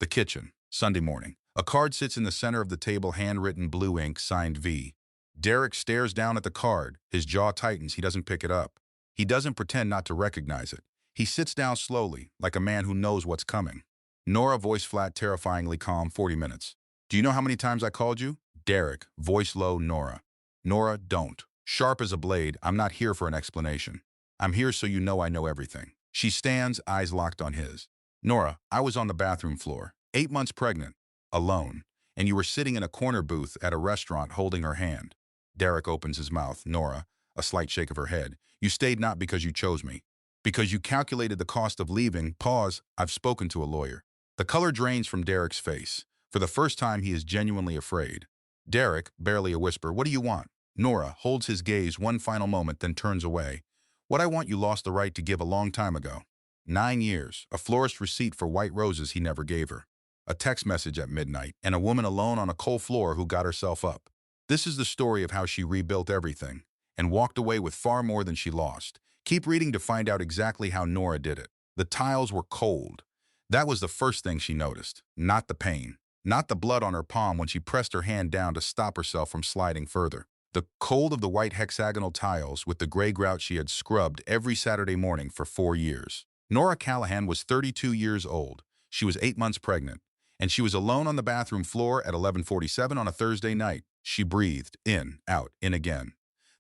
The kitchen, Sunday morning. A card sits in the center of the table, handwritten blue ink, signed V. Derek stares down at the card. His jaw tightens. He doesn't pick it up. He doesn't pretend not to recognize it. He sits down slowly, like a man who knows what's coming. Nora, voice flat, terrifyingly calm, 40 minutes. Do you know how many times I called you? Derek, voice low, Nora. Nora, don't. Sharp as a blade, I'm not here for an explanation. I'm here so you know I know everything. She stands, eyes locked on his. Nora, I was on the bathroom floor, 8 months pregnant, alone, and you were sitting in a corner booth at a restaurant holding her hand. Derek opens his mouth. Nora, a slight shake of her head. You stayed not because you chose me. Because you calculated the cost of leaving. Pause. I've spoken to a lawyer. The color drains from Derek's face. For the first time, he is genuinely afraid. Derek, barely a whisper, what do you want? Nora holds his gaze one final moment, then turns away. What I want you lost the right to give a long time ago. 9 years, a florist receipt for white roses he never gave her. A text message at midnight, and a woman alone on a cold floor who got herself up. This is the story of how she rebuilt everything and walked away with far more than she lost. Keep reading to find out exactly how Nora did it. The tiles were cold. That was the first thing she noticed, not the pain, not the blood on her palm when she pressed her hand down to stop herself from sliding further. The cold of the white hexagonal tiles with the gray grout she had scrubbed every Saturday morning for 4 years. Nora Callahan was 32 years old. She was 8 months pregnant, and she was alone on the bathroom floor at 11:47 on a Thursday night. She breathed, in, out, in again.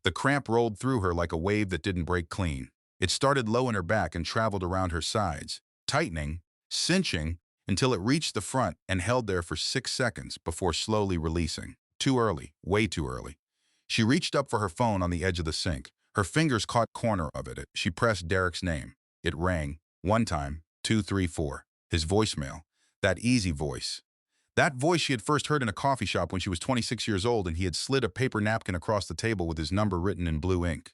The cramp rolled through her like a wave that didn't break clean. It started low in her back and traveled around her sides, tightening, cinching, until it reached the front and held there for 6 seconds before slowly releasing. Too early, way too early. She reached up for her phone on the edge of the sink. Her fingers caught corner of it. She pressed Derek's name. It rang. 1 time, 2, 3, 4. His voicemail. That easy voice. That voice she had first heard in a coffee shop when she was 26 years old and he had slid a paper napkin across the table with his number written in blue ink.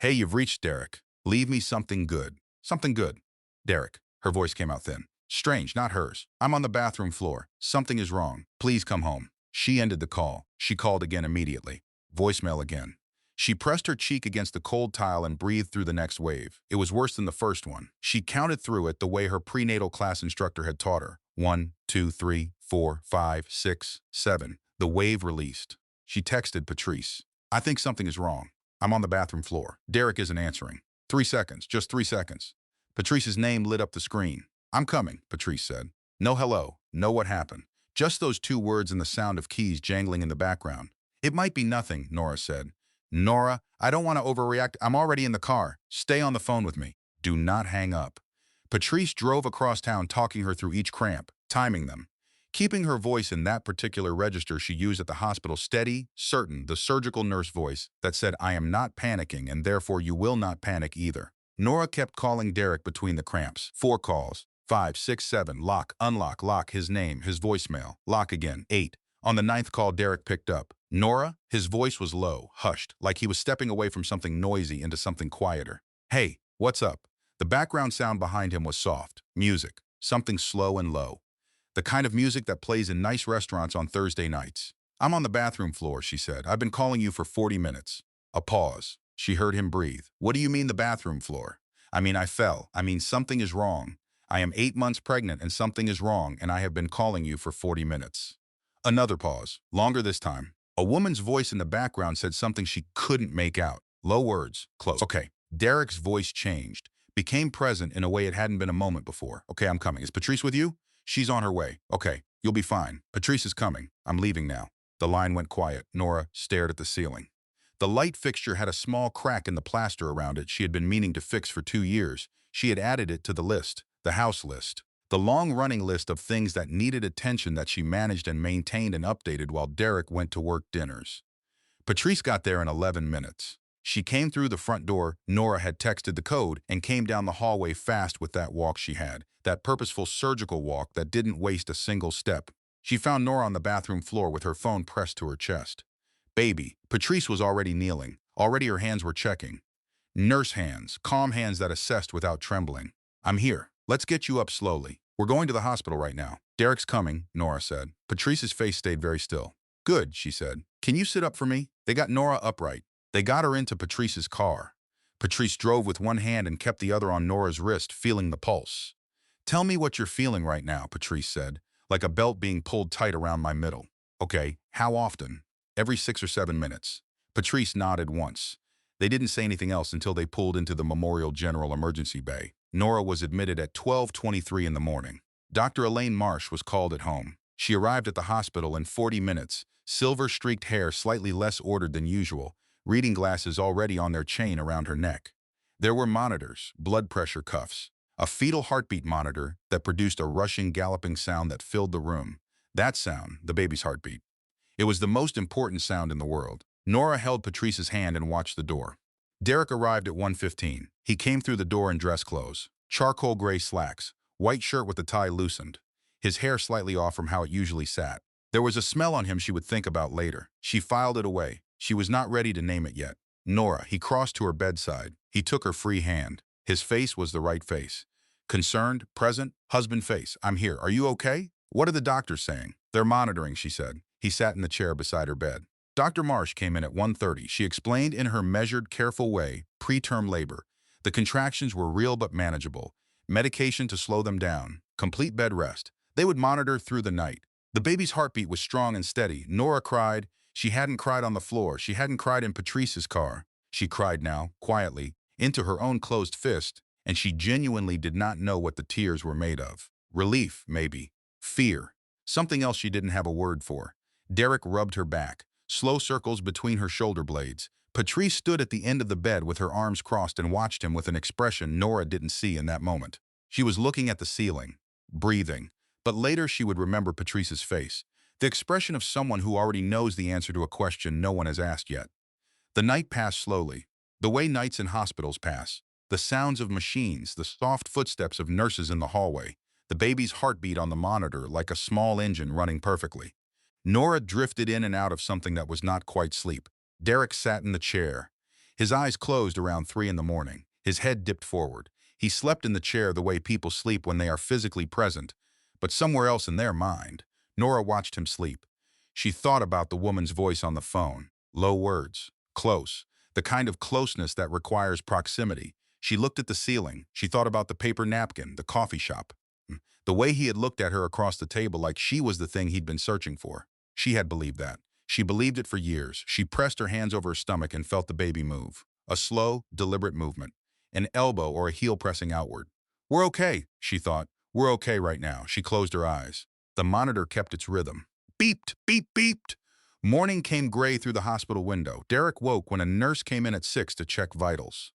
Hey, you've reached Derek. Leave me something good. Something good. Derek. Her voice came out thin. Strange, not hers. I'm on the bathroom floor. Something is wrong. Please come home. She ended the call. She called again immediately. Voicemail again. She pressed her cheek against the cold tile and breathed through the next wave. It was worse than the first one. She counted through it the way her prenatal class instructor had taught her. 1, 2, 3, 4, 5, 6, 7. The wave released. She texted Patrice. I think something is wrong. I'm on the bathroom floor. Derek isn't answering. 3 seconds, just 3 seconds. Patrice's name lit up the screen. I'm coming, Patrice said. No hello, no what happened. Just those 2 words and the sound of keys jangling in the background. It might be nothing, Nora said. Nora, I don't want to overreact. I'm already in the car. Stay on the phone with me. Do not hang up. Patrice drove across town talking her through each cramp, timing them. Keeping her voice in that particular register she used at the hospital steady, certain, the surgical nurse voice that said, I am not panicking and therefore you will not panic either. Nora kept calling Derek between the cramps. 4 calls. 5, 6, 7. Lock, unlock, lock, his name, his voicemail. Lock again. 8. On the 9th call, Derek picked up. Nora, his voice was low, hushed, like he was stepping away from something noisy into something quieter. Hey, what's up? The background sound behind him was soft. Music. Something slow and low. The kind of music that plays in nice restaurants on Thursday nights. I'm on the bathroom floor, she said. I've been calling you for 40 minutes. A pause. She heard him breathe. What do you mean the bathroom floor? I mean, I fell. I mean, something is wrong. I am 8 months pregnant and something is wrong and I have been calling you for 40 minutes. Another pause. Longer this time. A woman's voice in the background said something she couldn't make out. Low words. Close. Okay. Derek's voice changed. Became present in a way it hadn't been a moment before. Okay, I'm coming. Is Patrice with you? She's on her way. Okay, you'll be fine. Patrice is coming. I'm leaving now. The line went quiet. Nora stared at the ceiling. The light fixture had a small crack in the plaster around it she had been meaning to fix for 2 years. She had added it to the list, the house list. The long-running list of things that needed attention that she managed and maintained and updated while Derek went to work dinners. Patrice got there in 11 minutes. She came through the front door. Nora had texted the code and came down the hallway fast with that walk she had, that purposeful surgical walk that didn't waste a single step. She found Nora on the bathroom floor with her phone pressed to her chest. Baby, Patrice was already kneeling. Already her hands were checking. Nurse hands, calm hands that assessed without trembling. I'm here. Let's get you up slowly. We're going to the hospital right now. Derek's coming, Nora said. Patrice's face stayed very still. Good, she said. Can you sit up for me? They got Nora upright. They got her into Patrice's car. Patrice drove with one hand and kept the other on Nora's wrist, feeling the pulse. Tell me what you're feeling right now, Patrice said. like a belt being pulled tight around my middle. Okay, how often? Every 6 or 7 minutes. Patrice nodded once. They didn't say anything else until they pulled into the Memorial General Emergency Bay. Nora was admitted at 12:23 in the morning. Dr. Elaine Marsh was called at home. She arrived at the hospital in 40 minutes, silver-streaked hair slightly less ordered than usual, reading glasses already on their chain around her neck. There were monitors, blood pressure cuffs, a fetal heartbeat monitor that produced a rushing, galloping sound that filled the room. That sound, the baby's heartbeat. It was the most important sound in the world. Nora held Patrice's hand and watched the door. Derek arrived at 1:15. He came through the door in dress clothes, charcoal gray slacks, white shirt with the tie loosened, his hair slightly off from how it usually sat. There was a smell on him she would think about later. She filed it away. She was not ready to name it yet. Nora, he crossed to her bedside. He took her free hand. His face was the right face. Concerned, present, husband face. I'm here. Are you okay? What are the doctors saying? They're monitoring, she said. He sat in the chair beside her bed. Dr. Marsh came in at 1:30. She explained in her measured, careful way, preterm labor. The contractions were real but manageable. Medication to slow them down. Complete bed rest. They would monitor through the night. The baby's heartbeat was strong and steady. Nora cried. She hadn't cried on the floor. She hadn't cried in Patrice's car. She cried now, quietly, into her own closed fist, and she genuinely did not know what the tears were made of. Relief, maybe. Fear. Something else she didn't have a word for. Derek rubbed her back, slow circles between her shoulder blades. Patrice stood at the end of the bed with her arms crossed and watched him with an expression Nora didn't see in that moment. She was looking at the ceiling, breathing, but later she would remember Patrice's face, the expression of someone who already knows the answer to a question no one has asked yet. The night passed slowly, the way nights in hospitals pass. The sounds of machines, the soft footsteps of nurses in the hallway, the baby's heartbeat on the monitor like a small engine running perfectly. Nora drifted in and out of something that was not quite sleep. Derek sat in the chair. His eyes closed around 3 in the morning. His head dipped forward. He slept in the chair the way people sleep when they are physically present, but somewhere else in their mind. Nora watched him sleep. She thought about the woman's voice on the phone. Low words. Close. The kind of closeness that requires proximity. She looked at the ceiling. She thought about the paper napkin, the coffee shop. The way he had looked at her across the table like she was the thing he'd been searching for. She had believed that. She believed it for years. She pressed her hands over her stomach and felt the baby move. A slow, deliberate movement. An elbow or a heel pressing outward. We're okay, she thought. We're okay right now. She closed her eyes. The monitor kept its rhythm. Beeped, beep, beeped. Morning came gray through the hospital window. Derek woke when a nurse came in at 6 to check vitals.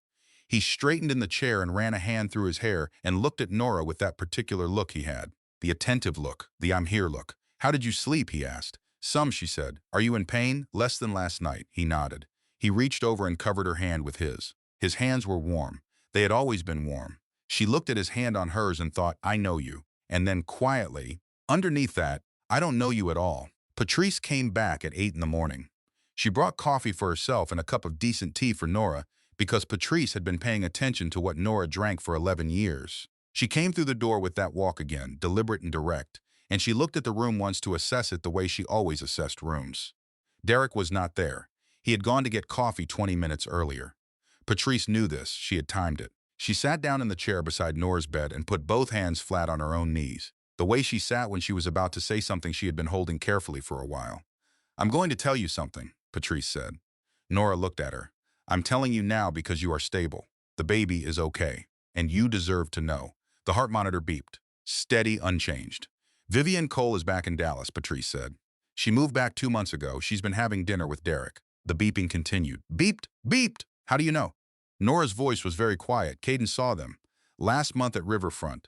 He straightened in the chair and ran a hand through his hair and looked at Nora with that particular look he had. The attentive look, the I'm here look. How did you sleep, he asked. Some, she said. Are you in pain? Less than last night, he nodded. He reached over and covered her hand with his. His hands were warm. They had always been warm. She looked at his hand on hers and thought, I know you. And then quietly, underneath that, I don't know you at all. Patrice came back at 8 in the morning. She brought coffee for herself and a cup of decent tea for Nora because Patrice had been paying attention to what Nora drank for 11 years. She came through the door with that walk again, deliberate and direct, and she looked at the room once to assess it the way she always assessed rooms. Derek was not there. He had gone to get coffee 20 minutes earlier. Patrice knew this. She had timed it. She sat down in the chair beside Nora's bed and put both hands flat on her own knees, the way she sat when she was about to say something she had been holding carefully for a while. I'm going to tell you something, Patrice said. Nora looked at her. I'm telling you now because you are stable. The baby is okay, and you deserve to know. The heart monitor beeped. Steady, unchanged. Vivian Cole is back in Dallas, Patrice said. She moved back 2 months ago. She's been having dinner with Derek. The beeping continued. Beeped, beeped. How do you know? Nora's voice was very quiet. Caden saw them. Last month at Riverfront.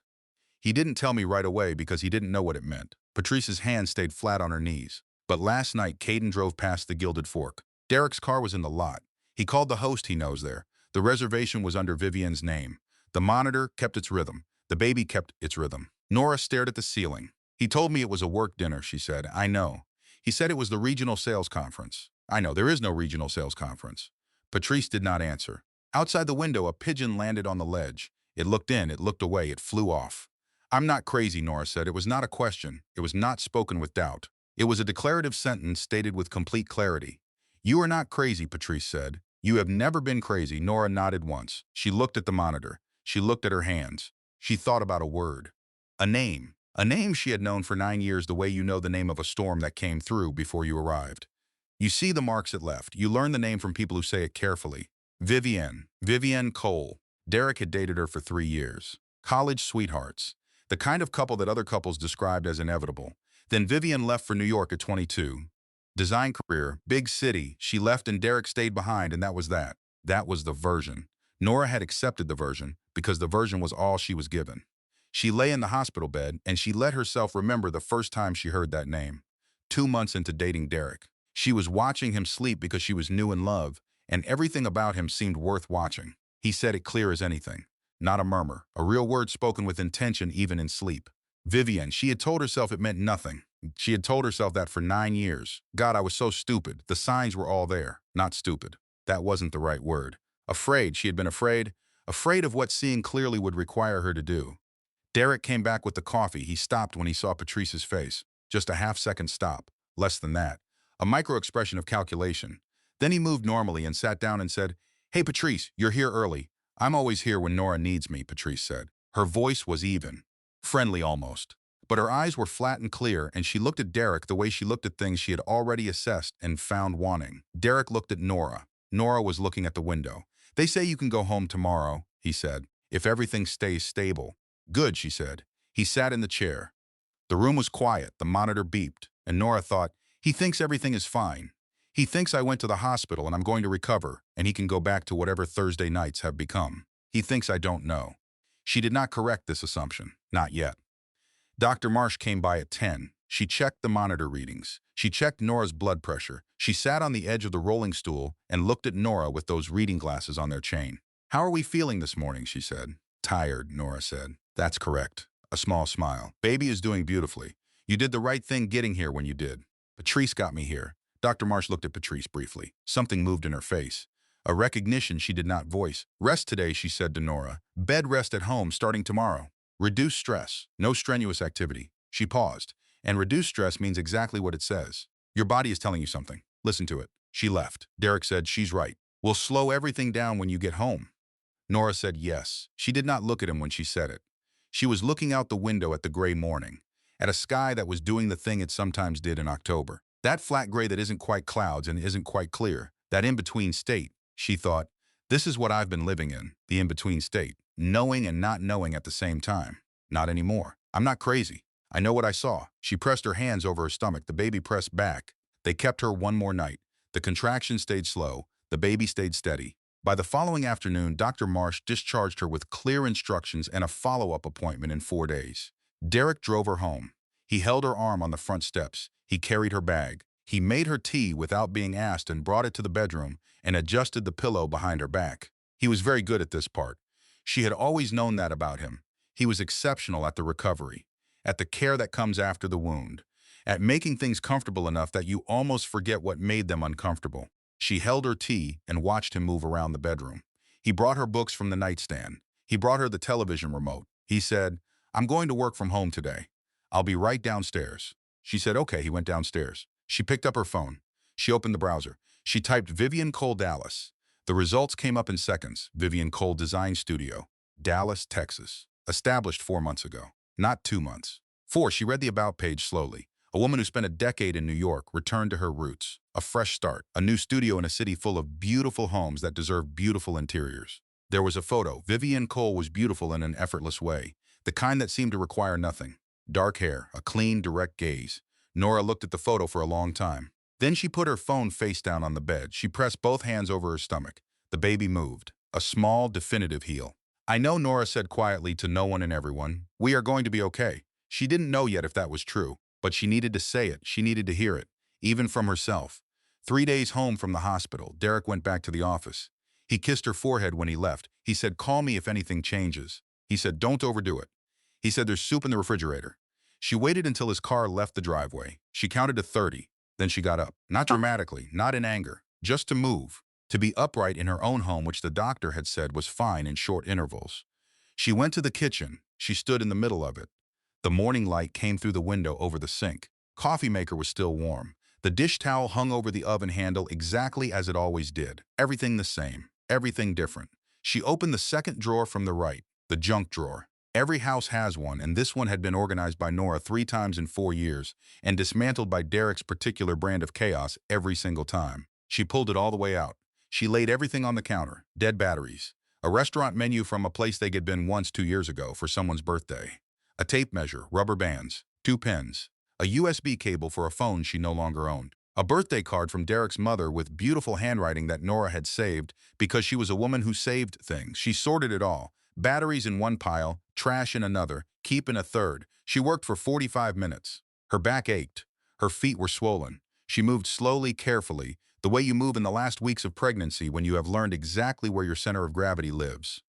He didn't tell me right away because he didn't know what it meant. Patrice's hand stayed flat on her knees. But last night, Caden drove past the Gilded Fork. Derek's car was in the lot. He called the host he knows there. The reservation was under Vivian's name. The monitor kept its rhythm. The baby kept its rhythm. Nora stared at the ceiling. He told me it was a work dinner, she said. I know. He said it was the regional sales conference. I know, there is no regional sales conference. Patrice did not answer. Outside the window, a pigeon landed on the ledge. It looked in, it looked away, it flew off. I'm not crazy, Nora said. It was not a question. It was not spoken with doubt. It was a declarative sentence stated with complete clarity. You are not crazy, Patrice said. You have never been crazy. Nora nodded once. She looked at the monitor. She looked at her hands. She thought about a word. A name. A name she had known for 9 years, the way you know the name of a storm that came through before you arrived. You see the marks it left. You learn the name from people who say it carefully. Vivienne Cole. Derek had dated her for 3 years. College sweethearts. The kind of couple that other couples described as inevitable. Then Vivienne left for New York at 22. Design career, big city. She left and Derek stayed behind, and that was that. That was the version. Nora had accepted the version because the version was all she was given. She lay in the hospital bed and she let herself remember the first time she heard that name. 2 months into dating Derek. She was watching him sleep because she was new in love, and everything about him seemed worth watching. He said it clear as anything. Not a murmur, a real word spoken with intention even in sleep. Vivienne, she had told herself it meant nothing. She had told herself that for 9 years. God, I was so stupid. The signs were all there. Not stupid. That wasn't the right word. Afraid, she had been afraid. Afraid of what seeing clearly would require her to do. Derek came back with the coffee. He stopped when he saw Patrice's face. Just a half-second stop. Less than that. A micro-expression of calculation. Then he moved normally and sat down and said, "Hey, Patrice, you're here early." "I'm always here when Nora needs me," Patrice said. Her voice was even. Friendly almost. But her eyes were flat and clear, and she looked at Derek the way she looked at things she had already assessed and found wanting. Derek looked at Nora. Nora was looking at the window. "They say you can go home tomorrow," he said, "if everything stays stable." "Good," she said. He sat in the chair. The room was quiet, the monitor beeped, and Nora thought, he thinks everything is fine. He thinks I went to the hospital and I'm going to recover, and he can go back to whatever Thursday nights have become. He thinks I don't know. She did not correct this assumption, not yet. Dr. Marsh came by at 10. She checked the monitor readings. She checked Nora's blood pressure. She sat on the edge of the rolling stool and looked at Nora with those reading glasses on their chain. "How are we feeling this morning?" she said. "Tired," Nora said. "That's correct." A small smile. "Baby is doing beautifully. You did the right thing getting here when you did." "Patrice got me here." Dr. Marsh looked at Patrice briefly. Something moved in her face. A recognition she did not voice. "Rest today," she said to Nora. "Bed rest at home starting tomorrow. Reduce stress. No strenuous activity." She paused. And reduce stress means exactly what it says. Your body is telling you something. Listen to it. She left. Derek said, "She's right. We'll slow everything down when you get home." Nora said yes. She did not look at him when she said it. She was looking out the window at the gray morning, at a sky that was doing the thing it sometimes did in October. That flat gray that isn't quite clouds and isn't quite clear, that in-between state, she thought, this is what I've been living in, the in-between state, knowing and not knowing at the same time. Not anymore. I'm not crazy. I know what I saw. She pressed her hands over her stomach. The baby pressed back. They kept her one more night. The contraction stayed slow. The baby stayed steady. By the following afternoon, Dr. Marsh discharged her with clear instructions and a follow-up appointment in 4 days. Derek drove her home. He held her arm on the front steps. He carried her bag. He made her tea without being asked and brought it to the bedroom and adjusted the pillow behind her back. He was very good at this part. She had always known that about him. He was exceptional at the recovery, at the care that comes after the wound, at making things comfortable enough that you almost forget what made them uncomfortable. She held her tea and watched him move around the bedroom. He brought her books from the nightstand. He brought her the television remote. He said, "I'm going to work from home today. I'll be right downstairs." She said, "Okay." He went downstairs. She picked up her phone. She opened the browser. She typed Vivienne Cole, Dallas. The results came up in seconds. Vivienne Cole Design Studio, Dallas, Texas. Established 4 months ago. Not 2 months. 4. She read the About page slowly. A woman who spent a decade in New York returned to her roots. A fresh start. A new studio in a city full of beautiful homes that deserve beautiful interiors. There was a photo. Vivienne Cole was beautiful in an effortless way. The kind that seemed to require nothing. Dark hair, a clean, direct gaze. Nora looked at the photo for a long time. Then she put her phone face down on the bed. She pressed both hands over her stomach. The baby moved. A small, definitive heel. "I know," Nora said quietly to no one and everyone. "We are going to be okay." She didn't know yet if that was true, but she needed to say it. She needed to hear it, even from herself. 3 days home from the hospital, Derek went back to the office. He kissed her forehead when he left. He said, "Call me if anything changes." He said, "Don't overdo it." He said, "There's soup in the refrigerator." She waited until his car left the driveway. She counted to 30. Then she got up. Not dramatically, not in anger, just to move. To be upright in her own home, which the doctor had said was fine in short intervals. She went to the kitchen. She stood in the middle of it. The morning light came through the window over the sink. Coffee maker was still warm. The dish towel hung over the oven handle exactly as it always did. Everything the same. Everything different. She opened the second drawer from the right, the junk drawer. Every house has one, and this one had been organized by Nora 3 times in 4 years and dismantled by Derek's particular brand of chaos every single time. She pulled it all the way out. She laid everything on the counter: dead batteries, a restaurant menu from a place they had been once 2 years ago for someone's birthday, a tape measure, rubber bands, 2 pens, a USB cable for a phone she no longer owned, a birthday card from Derek's mother with beautiful handwriting that Nora had saved because she was a woman who saved things. She sorted it all: batteries in one pile, trash in another, keep in a third. She worked for 45 minutes. Her back ached. Her feet were swollen. She moved slowly, carefully, the way you move in the last weeks of pregnancy when you have learned exactly where your center of gravity lives.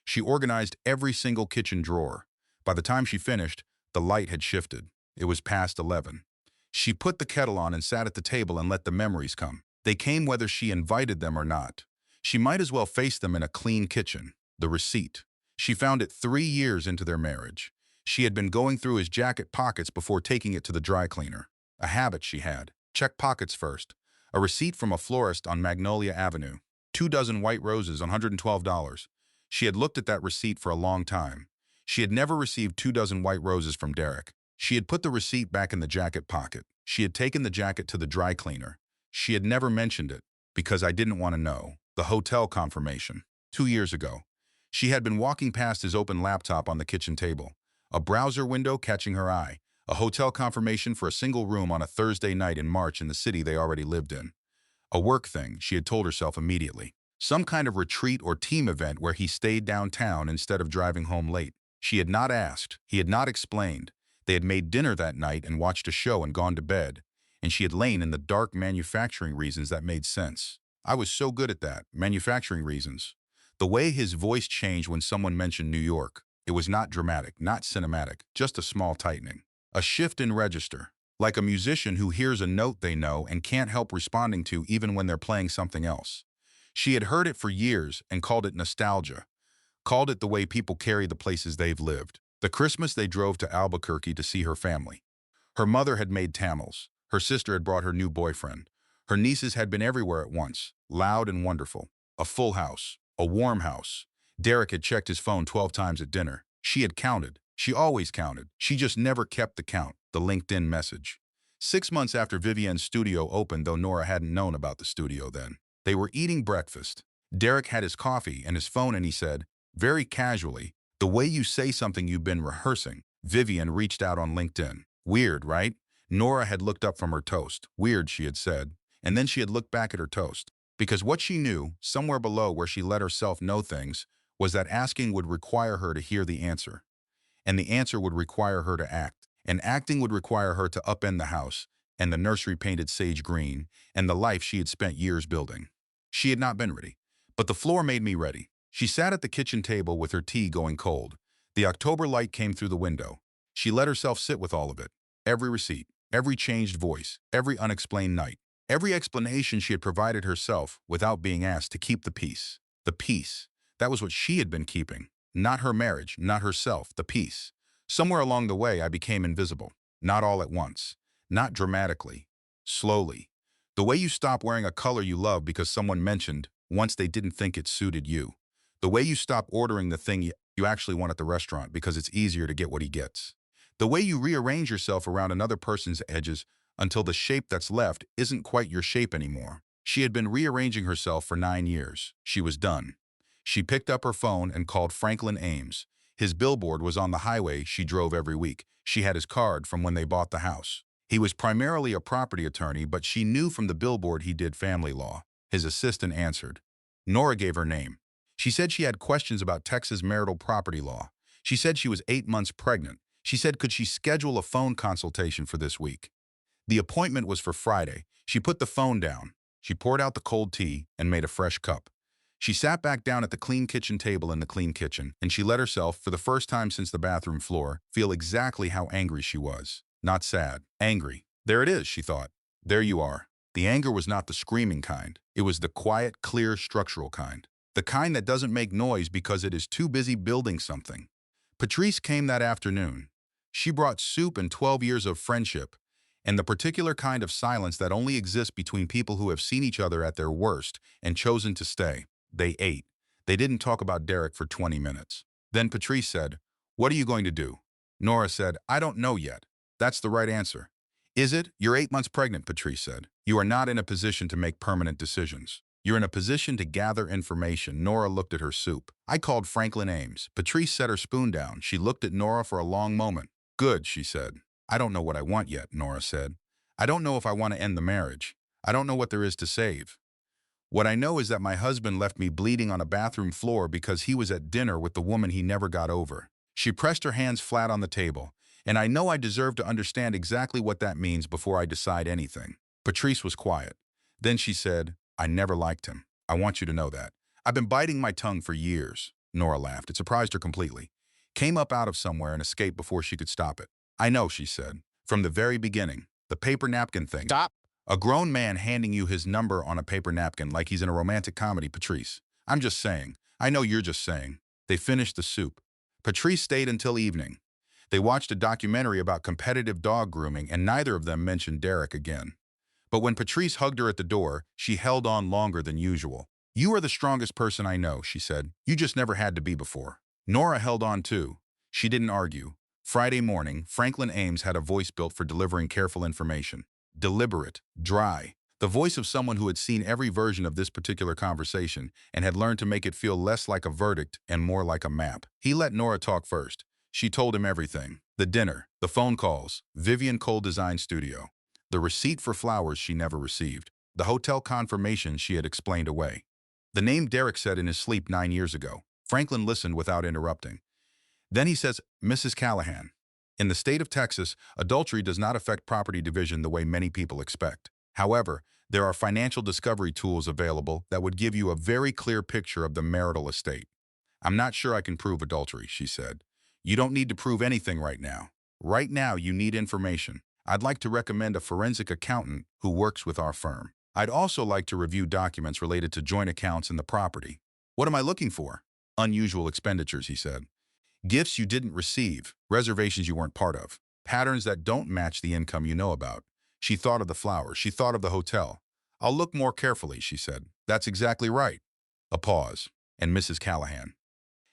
She organized every single kitchen drawer. By the time she finished, the light had shifted. It was past 11. She put the kettle on and sat at the table and let the memories come. They came whether she invited them or not. She might as well face them in a clean kitchen. The receipt. She found it 3 years into their marriage. She had been going through his jacket pockets before taking it to the dry cleaner. A habit she had. Check pockets first. A receipt from a florist on Magnolia Avenue. 2 dozen white roses, $112. She had looked at that receipt for a long time. She had never received 2 dozen white roses from Derek. She had put the receipt back in the jacket pocket. She had taken the jacket to the dry cleaner. She had never mentioned it, because I didn't want to know. The hotel confirmation. 2 years ago. She had been walking past his open laptop on the kitchen table. A browser window catching her eye. A hotel confirmation for a single room on a Thursday night in March in the city they already lived in. A work thing, she had told herself immediately. Some kind of retreat or team event where he stayed downtown instead of driving home late. She had not asked. He had not explained. They had made dinner that night and watched a show and gone to bed. And she had lain in the dark, manufacturing reasons that made sense. I was so good at that, manufacturing reasons. The way his voice changed when someone mentioned New York. It was not dramatic, not cinematic, just a small tightening. A shift in register. Like a musician who hears a note they know and can't help responding to even when they're playing something else. She had heard it for years and called it nostalgia. Called it the way people carry the places they've lived. The Christmas they drove to Albuquerque to see her family. Her mother had made tamales. Her sister had brought her new boyfriend. Her nieces had been everywhere at once, loud and wonderful. A full house. A warm house. Derek had checked his phone 12 times at dinner. She had counted. She always counted. She just never kept the count. The LinkedIn message. 6 months after Vivienne's studio opened, though Nora hadn't known about the studio then. They were eating breakfast. Derek had his coffee and his phone and he said, very casually, the way you say something you've been rehearsing. Vivienne reached out on LinkedIn. Weird, right? Nora had looked up from her toast. Weird, she had said. And then she had looked back at her toast. Because what she knew, somewhere below where she let herself know things, was that asking would require her to hear the answer. And the answer would require her to act. And acting would require her to upend the house, and the nursery painted sage green, and the life she had spent years building. She had not been ready. But the floor made me ready. She sat at the kitchen table with her tea going cold. The October light came through the window. She let herself sit with all of it. Every receipt, every changed voice, every unexplained night. Every explanation she had provided herself without being asked to keep the peace. The peace. That was what she had been keeping. Not her marriage, not herself, the peace. Somewhere along the way, I became invisible. Not all at once. Not dramatically. Slowly. The way you stop wearing a color you love because someone mentioned once they didn't think it suited you. The way you stop ordering the thing you actually want at the restaurant because it's easier to get what he gets. The way you rearrange yourself around another person's edges until the shape that's left isn't quite your shape anymore. She had been rearranging herself for 9 years. She was done. She picked up her phone and called Franklin Ames. His billboard was on the highway she drove every week. She had his card from when they bought the house. He was primarily a property attorney, but she knew from the billboard he did family law. His assistant answered. Nora gave her name. She said she had questions about Texas marital property law. She said she was 8 months pregnant. She said could she schedule a phone consultation for this week. The appointment was for Friday. She put the phone down. She poured out the cold tea and made a fresh cup. She sat back down at the clean kitchen table in the clean kitchen, and she let herself, for the first time since the bathroom floor, feel exactly how angry she was. Not sad. Angry. There it is, she thought. There you are. The anger was not the screaming kind. It was the quiet, clear, structural kind. The kind that doesn't make noise because it is too busy building something. Patrice came that afternoon. She brought soup and 12 years of friendship, and the particular kind of silence that only exists between people who have seen each other at their worst and chosen to stay. They ate. They didn't talk about Derek for 20 minutes. Then Patrice said, What are you going to do? Nora said, I don't know yet. That's the right answer. Is it? You're 8 months pregnant, Patrice said. You are not in a position to make permanent decisions. You're in a position to gather information. Nora looked at her soup. I called Franklin Ames. Patrice set her spoon down. She looked at Nora for a long moment. Good, she said. I don't know what I want yet, Nora said. I don't know if I want to end the marriage. I don't know what there is to save. What I know is that my husband left me bleeding on a bathroom floor because he was at dinner with the woman he never got over. She pressed her hands flat on the table, and I know I deserve to understand exactly what that means before I decide anything. Patrice was quiet. Then she said, I never liked him. I want you to know that. I've been biting my tongue for years. Nora laughed. It surprised her completely. Came up out of somewhere and escaped before she could stop it. I know, she said. From the very beginning. The paper napkin thing. Stop. A grown man handing you his number on a paper napkin like he's in a romantic comedy, Patrice. I'm just saying. I know you're just saying. They finished the soup. Patrice stayed until evening. They watched a documentary about competitive dog grooming and neither of them mentioned Derek again. But when Patrice hugged her at the door, she held on longer than usual. You are the strongest person I know, she said. You just never had to be before. Nora held on too. She didn't argue. Friday morning, Franklin Ames had a voice built for delivering careful information. Deliberate, dry, the voice of someone who had seen every version of this particular conversation and had learned to make it feel less like a verdict and more like a map. He let Nora talk first. She told him everything. The dinner, the phone calls, Vivian Cole Design Studio, the receipt for flowers she never received, the hotel confirmation she had explained away. The name Derek said in his sleep 9 years ago. Franklin listened without interrupting. Then he says, Mrs. Callahan. In the state of Texas, adultery does not affect property division the way many people expect. However, there are financial discovery tools available that would give you a very clear picture of the marital estate. I'm not sure I can prove adultery, she said. You don't need to prove anything right now. Right now, you need information. I'd like to recommend a forensic accountant who works with our firm. I'd also like to review documents related to joint accounts and the property. What am I looking for? Unusual expenditures, he said. Gifts you didn't receive, reservations you weren't part of, patterns that don't match the income you know about. She thought of the flowers. She thought of the hotel. I'll look more carefully, she said. That's exactly right. A pause. And Mrs. Callahan.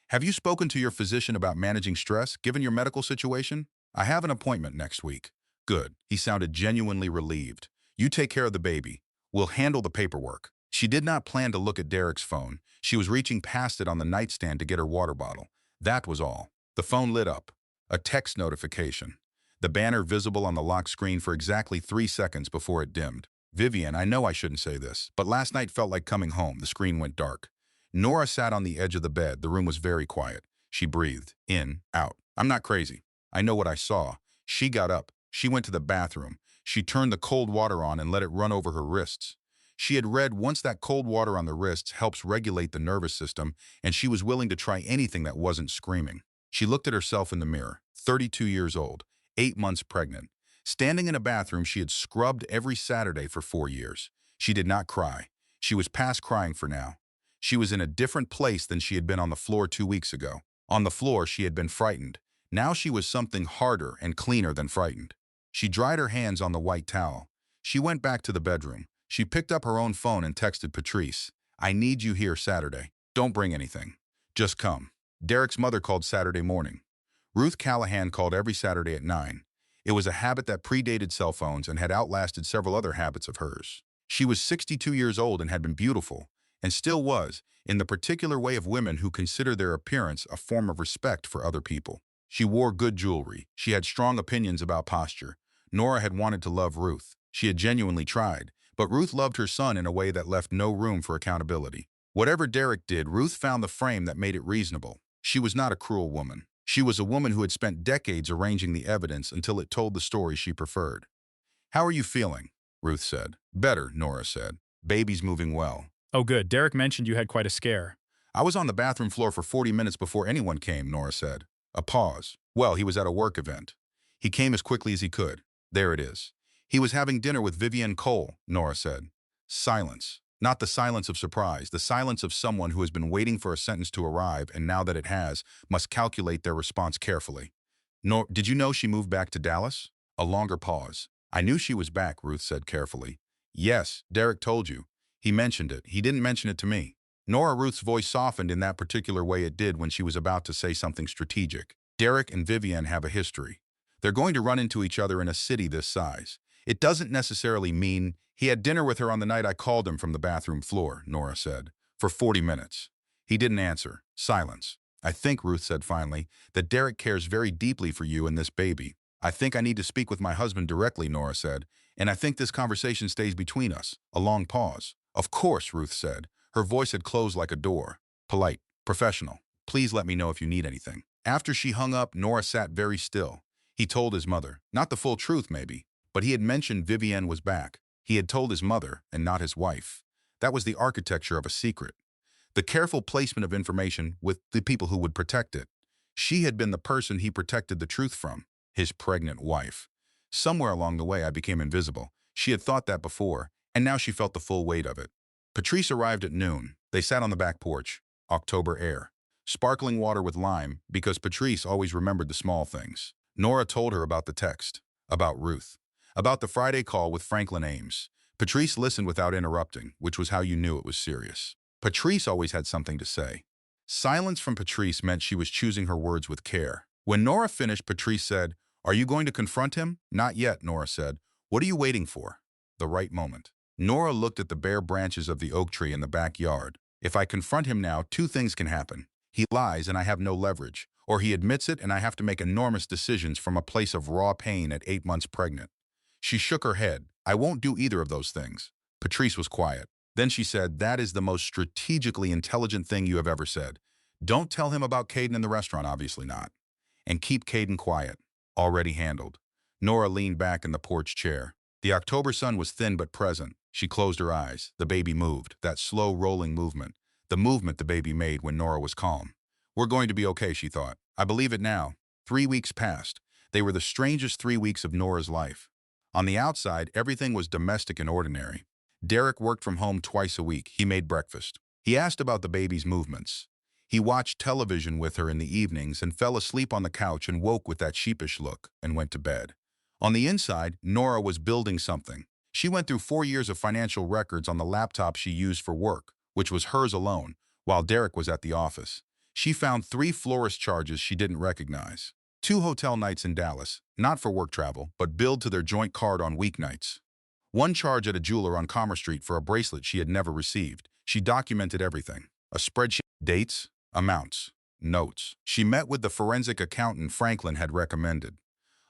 Have you spoken to your physician about managing stress, given your medical situation? I have an appointment next week. Good. He sounded genuinely relieved. You take care of the baby. We'll handle the paperwork. She did not plan to look at Derek's phone. She was reaching past it on the nightstand to get her water bottle. That was all. The phone lit up. A text notification. The banner visible on the lock screen for exactly 3 seconds before it dimmed. Vivian, I know I shouldn't say this, but last night felt like coming home. The screen went dark. Nora sat on the edge of the bed. The room was very quiet. She breathed. In, out. I'm not crazy. I know what I saw. She got up. She went to the bathroom. She turned the cold water on and let it run over her wrists. She had read once that cold water on the wrists helps regulate the nervous system, and she was willing to try anything that wasn't screaming. She looked at herself in the mirror, 32 years old, 8 months pregnant. Standing in a bathroom she had scrubbed every Saturday for 4 years. She did not cry. She was past crying for now. She was in a different place than she had been on the floor 2 weeks ago. On the floor she had been frightened. Now she was something harder and cleaner than frightened. She dried her hands on the white towel. She went back to the bedroom. She picked up her own phone and texted Patrice. I need you here Saturday. Don't bring anything. Just come. Derek's mother called Saturday morning. Ruth Callahan called every Saturday at 9. It was a habit that predated cell phones and had outlasted several other habits of hers. She was 62 years old and had been beautiful, and still was, in the particular way of women who consider their appearance a form of respect for other people. She wore good jewelry. She had strong opinions about posture. Nora had wanted to love Ruth. She had genuinely tried. But Ruth loved her son in a way that left no room for accountability. Whatever Derek did, Ruth found the frame that made it reasonable. She was not a cruel woman. She was a woman who had spent decades arranging the evidence until it told the story she preferred. How are you feeling? Ruth said. Better, Nora said. Baby's moving well. Oh, good. Derek mentioned you had quite a scare. I was on the bathroom floor for 40 minutes before anyone came, Nora said. A pause. Well, he was at a work event. He came as quickly as he could. There it is. He was having dinner with Vivian Cole, Nora said. Silence. Not the silence of surprise, the silence of someone who has been waiting for a sentence to arrive and now that it has, must calculate their response carefully. Did you know she moved back to Dallas? A longer pause. I knew she was back, Ruth said carefully. Yes, Derek told you. He mentioned it. He didn't mention it to me. Ruth's voice softened in that particular way it did when she was about to say something strategic. Derek and Vivienne have a history. They're going to run into each other in a city this size. It doesn't necessarily mean he had dinner with her on the night I called him from the bathroom floor, Nora said, for 40 minutes. He didn't answer. Silence. I think, Ruth said finally, that Derek cares very deeply for you and this baby. I think I need to speak with my husband directly, Nora said, and I think this conversation stays between us. A long pause. Of course, Ruth said. Her voice had closed like a door. Polite. Professional. Please let me know if you need anything. After she hung up, Nora sat very still. He told his mother. Not the full truth, maybe, but he had mentioned Vivienne was back. He had told his mother, and not his wife. That was the architecture of a secret. The careful placement of information with the people who would protect it. She had been the person he protected the truth from, his pregnant wife. Somewhere along the way I became invisible. She had thought that before, and now she felt the full weight of it. Patrice arrived at noon. They sat on the back porch. October air. Sparkling water with lime, because Patrice always remembered the small things. Nora told her about the text, about Ruth, about the Friday call with Franklin Ames. Patrice listened without interrupting, which was how you knew it was serious. Patrice always had something to say. Silence from Patrice meant she was choosing her words with care. When Nora finished, Patrice said, "Are you going to confront him?" "Not yet," Nora said. "What are you waiting for?" "The right moment." Nora looked at the bare branches of the oak tree in the backyard. "If I confront him now, two things can happen. He lies and I have no leverage, or he admits it and I have to make enormous decisions from a place of raw pain at 8 months pregnant." She shook her head. "I won't do either of those things." Patrice was quiet. Then she said, "That is the most strategically intelligent thing you have ever said. Don't tell him about Caden in the restaurant, obviously not. And keep Caden quiet. Already handled." Nora leaned back in the porch chair. The October sun was thin but present. She closed her eyes. The baby moved, that slow rolling movement. The movement the baby made when Nora was calm. "We're going to be okay," she thought. "I believe it now." 3 weeks passed. They were the strangest 3 weeks of Nora's life. On the outside, everything was domestic and ordinary. Derek worked from home twice a week. He made breakfast. He asked about the baby's movements. He watched television with her in the evenings and fell asleep on the couch and woke with that sheepish look and went to bed. On the inside, Nora was building something. She went through 4 years of financial records on the laptop she used for work, which was hers alone, while Derek was at the office. She found 3 florist charges she didn't recognize. 2 hotel nights in Dallas, not for work travel, but billed to their joint card on weeknights. 1 charge at a jeweler on Commerce Street for a bracelet she had never received. She documented everything. A spreadsheet, dates, amounts, notes. She met with the forensic accountant Franklin had recommended.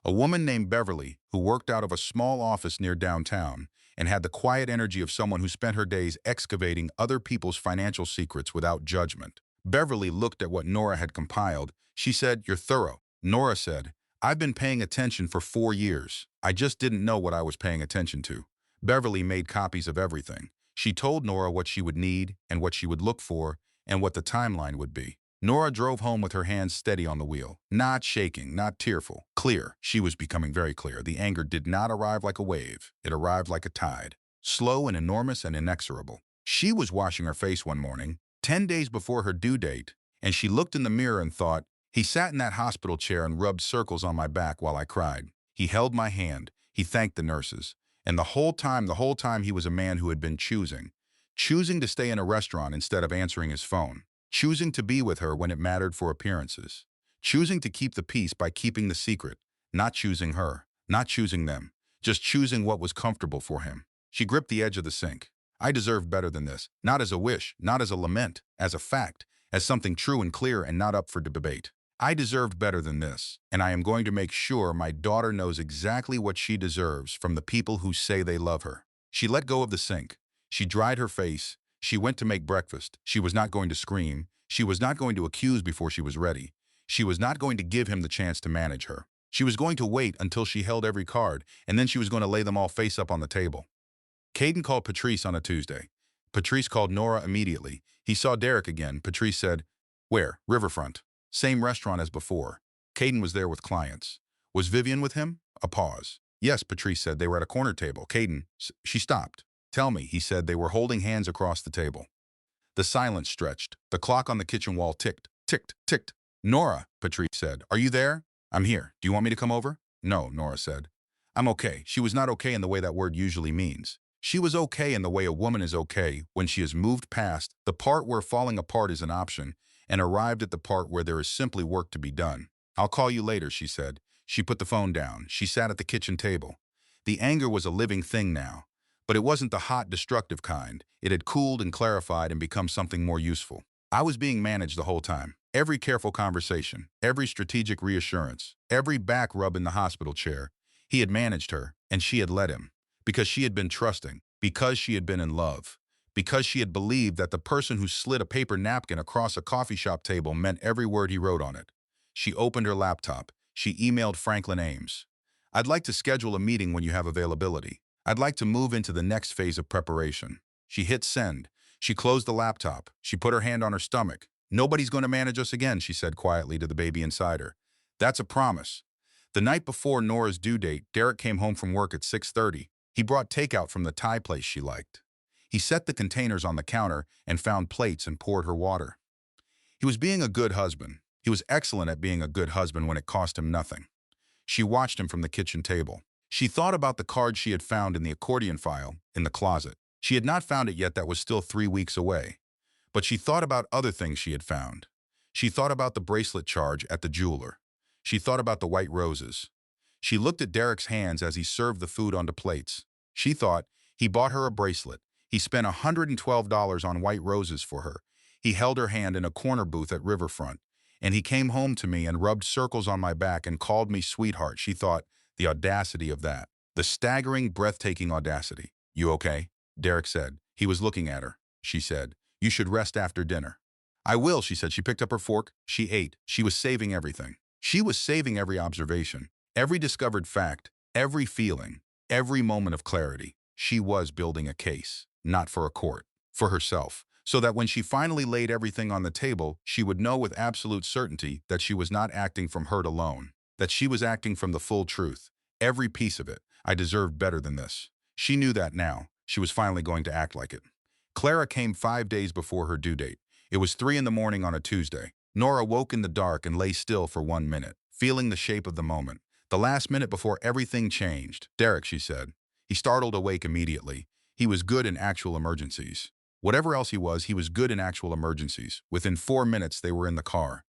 A woman named Beverly, who worked out of a small office near downtown and had the quiet energy of someone who spent her days excavating other people's financial secrets without judgment. Beverly looked at what Nora had compiled. She said, "You're thorough." Nora said, "I've been paying attention for 4 years. I just didn't know what I was paying attention to." Beverly made copies of everything. She told Nora what she would need and what she would look for and what the timeline would be. Nora drove home with her hands steady on the wheel, not shaking, not tearful. Clear. She was becoming very clear. The anger did not arrive like a wave. It arrived like a tide. Slow and enormous and inexorable. She was washing her face one morning, 10 days before her due date, and she looked in the mirror and thought, "He sat in that hospital chair and rubbed circles on my back while I cried. He held my hand. He thanked the nurses. And the whole time he was a man who had been choosing to stay in a restaurant instead of answering his phone. Choosing to be with her when it mattered for appearances. Choosing to keep the peace by keeping the secret. Not choosing her. Not choosing them. Just choosing what was comfortable for him." She gripped the edge of the sink. "I deserved better than this. Not as a wish, not as a lament, as a fact, as something true and clear and not up for debate. I deserved better than this, and I am going to make sure my daughter knows exactly what she deserves from the people who say they love her." She let go of the sink. She dried her face. She went to make breakfast. She was not going to scream. She was not going to accuse before she was ready. She was not going to give him the chance to manage her. She was going to wait until she held every card, and then she was going to lay them all face up on the table. Caden called Patrice on a Tuesday. Patrice called Nora immediately. He saw Derek again. Patrice said, "Where?" "Riverfront." Same restaurant as before. Caden was there with clients. "Was Vivienne with him?" A pause. "Yes," Patrice said. "They were at a corner table." "Caden." She stopped. "Tell me," he said. They were holding hands across the table. The silence stretched. The clock on the kitchen wall ticked, ticked, ticked. "Nora," Patrice said. "Are you there?" "I'm here. Do you want me to come over?" "No," Nora said. "I'm okay." She was not okay in the way that word usually means. She was okay in the way a woman is okay when she has moved past the part where falling apart is an option and arrived at the part where there is simply work to be done. "I'll call you later," she said. She put the phone down. She sat at the kitchen table. The anger was a living thing now, but it wasn't the hot, destructive kind. It had cooled and clarified and become something more useful. I was being managed the whole time. Every careful conversation, every strategic reassurance, every back rub in the hospital chair. He had managed her, and she had let him. Because she had been trusting, because she had been in love, because she had believed that the person who slid a paper napkin across a coffee shop table meant every word he wrote on it. She opened her laptop. She emailed Franklin Ames. "I'd like to schedule a meeting when you have availability. I'd like to move into the next phase of preparation." She hit send. She closed the laptop. She put her hand on her stomach. "Nobody's going to manage us again," she said quietly to the baby inside her. "That's a promise." The night before Nora's due date, Derek came home from work at 6:30. He brought takeout from the Thai place she liked. He set the containers on the counter and found plates and poured her water. He was being a good husband. He was excellent at being a good husband when it cost him nothing. She watched him from the kitchen table. She thought about the card she had found in the accordion file in the closet. She had not found it yet. That was still 3 weeks away. But she thought about other things she had found. She thought about the bracelet charge at the jeweler. She thought about the white roses. She looked at Derek's hands as he served the food onto plates. She thought, he bought her a bracelet. He spent $112 on white roses for her. He held her hand in a corner booth at Riverfront. And he came home to me and rubbed circles on my back and called me sweetheart. She thought, the audacity of that. The staggering, breathtaking audacity. "You okay?" Derek said. He was looking at her. She said, "You should rest after dinner." "I will," she said. She picked up her fork. She ate. She was saving everything. She was saving every observation, every discovered fact, every feeling, every moment of clarity. She was building a case, not for a court, for herself, so that when she finally laid everything on the table, she would know with absolute certainty that she was not acting from hurt alone, that she was acting from the full truth, every piece of it. I deserved better than this. She knew that now. She was finally going to act like it. Clara came 5 days before her due date. It was 3 in the morning on a Tuesday. Nora woke in the dark and lay still for 1 minute, feeling the shape of the moment. The last minute before everything changed. "Derek," she said. He startled awake immediately. He was good in actual emergencies. Whatever else he was good in actual emergencies. Within 4 minutes, they were in the car.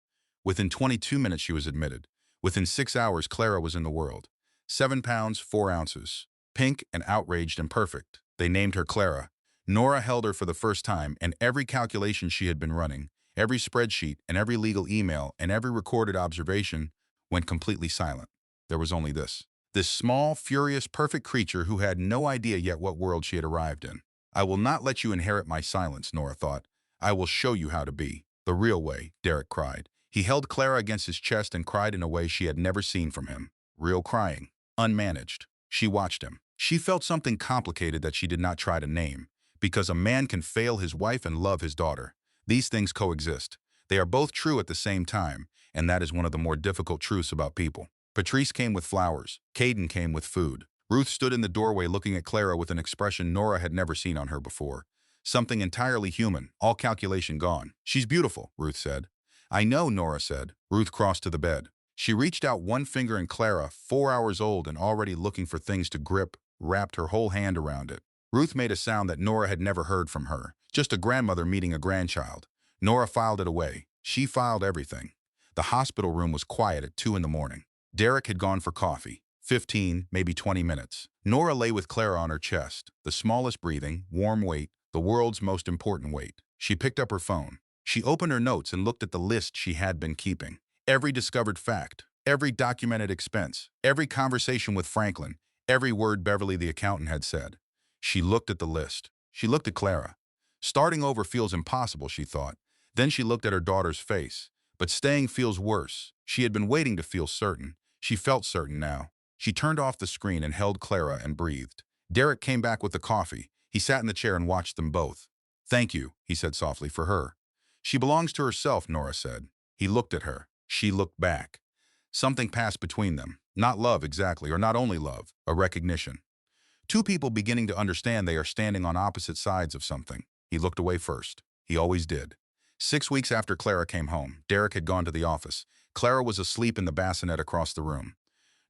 Within 22 minutes, she was admitted. Within 6 hours, Clara was in the world. 7 pounds, 4 ounces. Pink and outraged and perfect. They named her Clara. Nora held her for the first time, and every calculation she had been running, every spreadsheet and every legal email and every recorded observation went completely silent. There was only this small, furious, perfect creature who had no idea yet what world she had arrived in. "I will not let you inherit my silence," Nora thought. "I will show you how to be. The real way," Derek cried. He held Clara against his chest and cried in a way she had never seen from him. Real crying. Unmanaged. She watched him. She felt something complicated that she did not try to name. Because a man can fail his wife and love his daughter. These things coexist. They are both true at the same time, and that is one of the more difficult truths about people. Patrice came with flowers. Caden came with food. Ruth stood in the doorway looking at Clara with an expression Nora had never seen on her before. Something entirely human, all calculation gone. "She's beautiful," Ruth said. "I know," Nora said. Ruth crossed to the bed. She reached out one finger and Clara, 4 hours old and already looking for things to grip, wrapped her whole hand around it. Ruth made a sound that Nora had never heard from her. Just a grandmother meeting a grandchild. Nora filed it away. She filed everything. The hospital room was quiet at 2 in the morning. Derek had gone for coffee. 15, maybe 20 minutes. Nora lay with Clara on her chest, the smallest breathing, warm weight, the world's most important weight. She picked up her phone. She opened her notes and looked at the list she had been keeping. Every discovered fact, every documented expense, every conversation with Franklin, every word Beverly the accountant had said. She looked at the list. She looked at Clara. Starting over feels impossible, she thought. Then she looked at her daughter's face. But staying feels worse. She had been waiting to feel certain. She felt certain now. She turned off the screen and held Clara and breathed. Derek came back with the coffee. He sat in the chair and watched them both. "Thank you," he said softly, "for her." "She belongs to herself," Nora said. He looked at her. She looked back. Something passed between them. Not love exactly, or not only love, a recognition. Two people beginning to understand they are standing on opposite sides of something. He looked away first. He always did. 6 weeks after Clara came home, Derek had gone to the office. Clara was asleep in the bassinet across the room.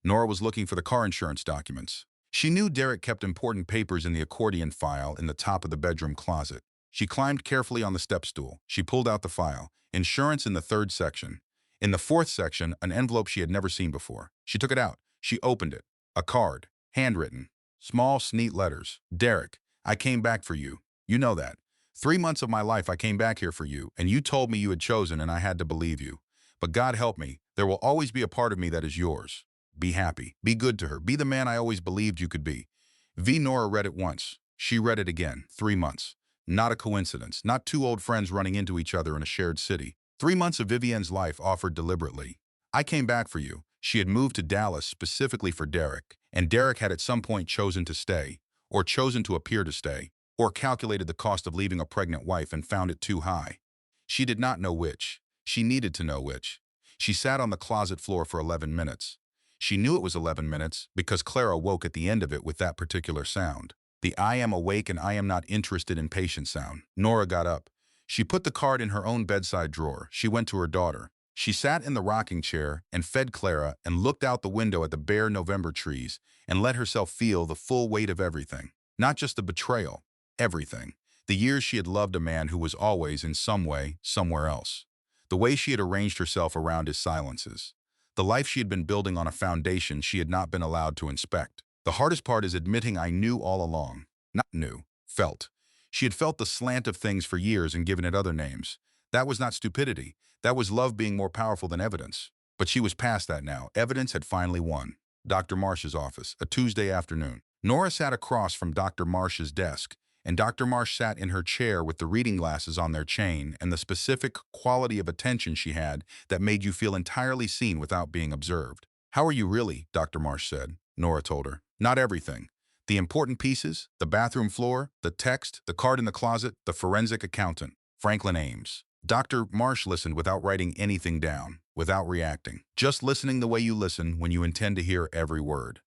Nora was looking for the car insurance documents. She knew Derek kept important papers in the accordion file in the top of the bedroom closet. She climbed carefully on the step stool. She pulled out the file. Insurance in the third section. In the fourth section, an envelope she had never seen before. She took it out. She opened it. A card. Handwritten. Small, neat letters. Derek, I came back for you. You know that. 3 months of my life I came back here for you, and you told me you had chosen and I had to believe you. But God help me, there will always be a part of me that is yours. Be happy. Be good to her. Be the man I always believed you could be. Nora read it once. She read it again. 3 months. Not a coincidence. Not two old friends running into each other in a shared city. 3 months of Vivienne's life offered deliberately. I came back for you. She had moved to Dallas specifically for Derek, and Derek had at some point chosen to stay, or chosen to appear to stay, or calculated the cost of leaving a pregnant wife and found it too high. She did not know which. She needed to know which. She sat on the closet floor for 11 minutes. She knew it was 11 minutes because Clara woke at the end of it with that particular sound. The I am awake and I am not interested in patient sound. Nora got up. She put the card in her own bedside drawer. She went to her daughter. She sat in the rocking chair and fed Clara and looked out the window at the bare November trees and let herself feel the full weight of everything. Not just the betrayal, everything. The years she had loved a man who was always, in some way, somewhere else. The way she had arranged herself around his silences. The life she had been building on a foundation she had not been allowed to inspect. The hardest part is admitting I knew all along. Not knew, felt. She had felt the slant of things for years and given it other names. That was not stupidity. That was love being more powerful than evidence. But she was past that now. Evidence had finally won. Dr. Marsh's office, a Tuesday afternoon. Nora sat across from Dr. Marsh's desk, and Dr. Marsh sat in her chair with the reading glasses on their chain and the specific quality of attention she had that made you feel entirely seen without being observed. How are you really? Dr. Marsh said. Nora told her. Not everything. The important pieces, the bathroom floor, the text, the card in the closet, the forensic accountant, Franklin Ames. Dr. Marsh listened without writing anything down, without reacting. Just listening the way you listen when you intend to hear every word.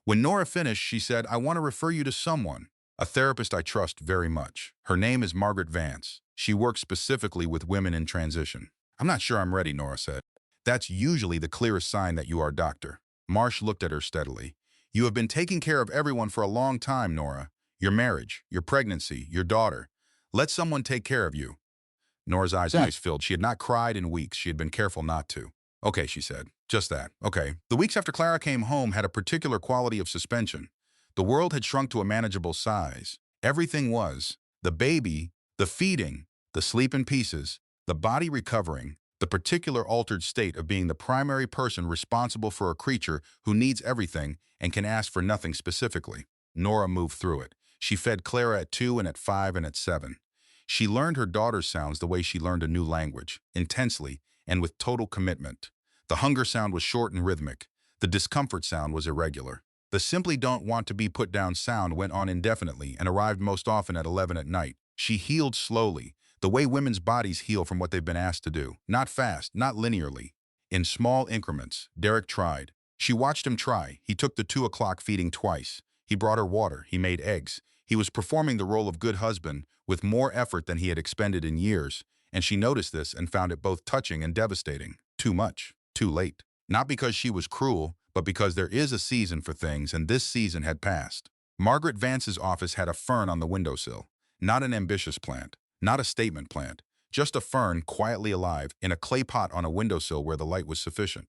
When Nora finished, she said, I want to refer you to someone, a therapist I trust very much. Her name is Margaret Vance. She works specifically with women in transition. I'm not sure I'm ready, Nora said. That's usually the clearest sign that you are a doctor. Marsh looked at her steadily. You have been taking care of everyone for a long time, Nora. Your marriage, your pregnancy, your daughter. Let someone take care of you. Nora's eyes filled. She had not cried in weeks. She had been careful not to. Okay, she said. Just that. Okay. The weeks after Clara came home had a particular quality of suspension. The world had shrunk to a manageable size. Everything was. The baby, the feeding, the sleep in pieces, the body recovering, the particular altered state of being the primary person responsible for a creature who needs everything and can ask for nothing specifically. Nora moved through it. She fed Clara at 2 and at 5 and at 7. She learned her daughter's sounds the way she learned a new language, intensely and with total commitment. The hunger sound was short and rhythmic. The discomfort sound was irregular. The simply don't want to be put down sound went on indefinitely and arrived most often at 11 at night. She healed slowly, the way women's bodies heal from what they've been asked to do. Not fast, not linearly. In small increments. Derek tried. She watched him try. He took the 2 o'clock feeding twice. He brought her water. He made eggs. He was performing the role of good husband with more effort than he had expended in years, and she noticed this and found it both touching and devastating. Too much. Too late. Not because she was cruel, but because there is a season for things, and this season had passed. Margaret Vance's office had a fern on the windowsill. Not an ambitious plant. Not a statement plant. Just a fern quietly alive in a clay pot on a windowsill where the light was sufficient.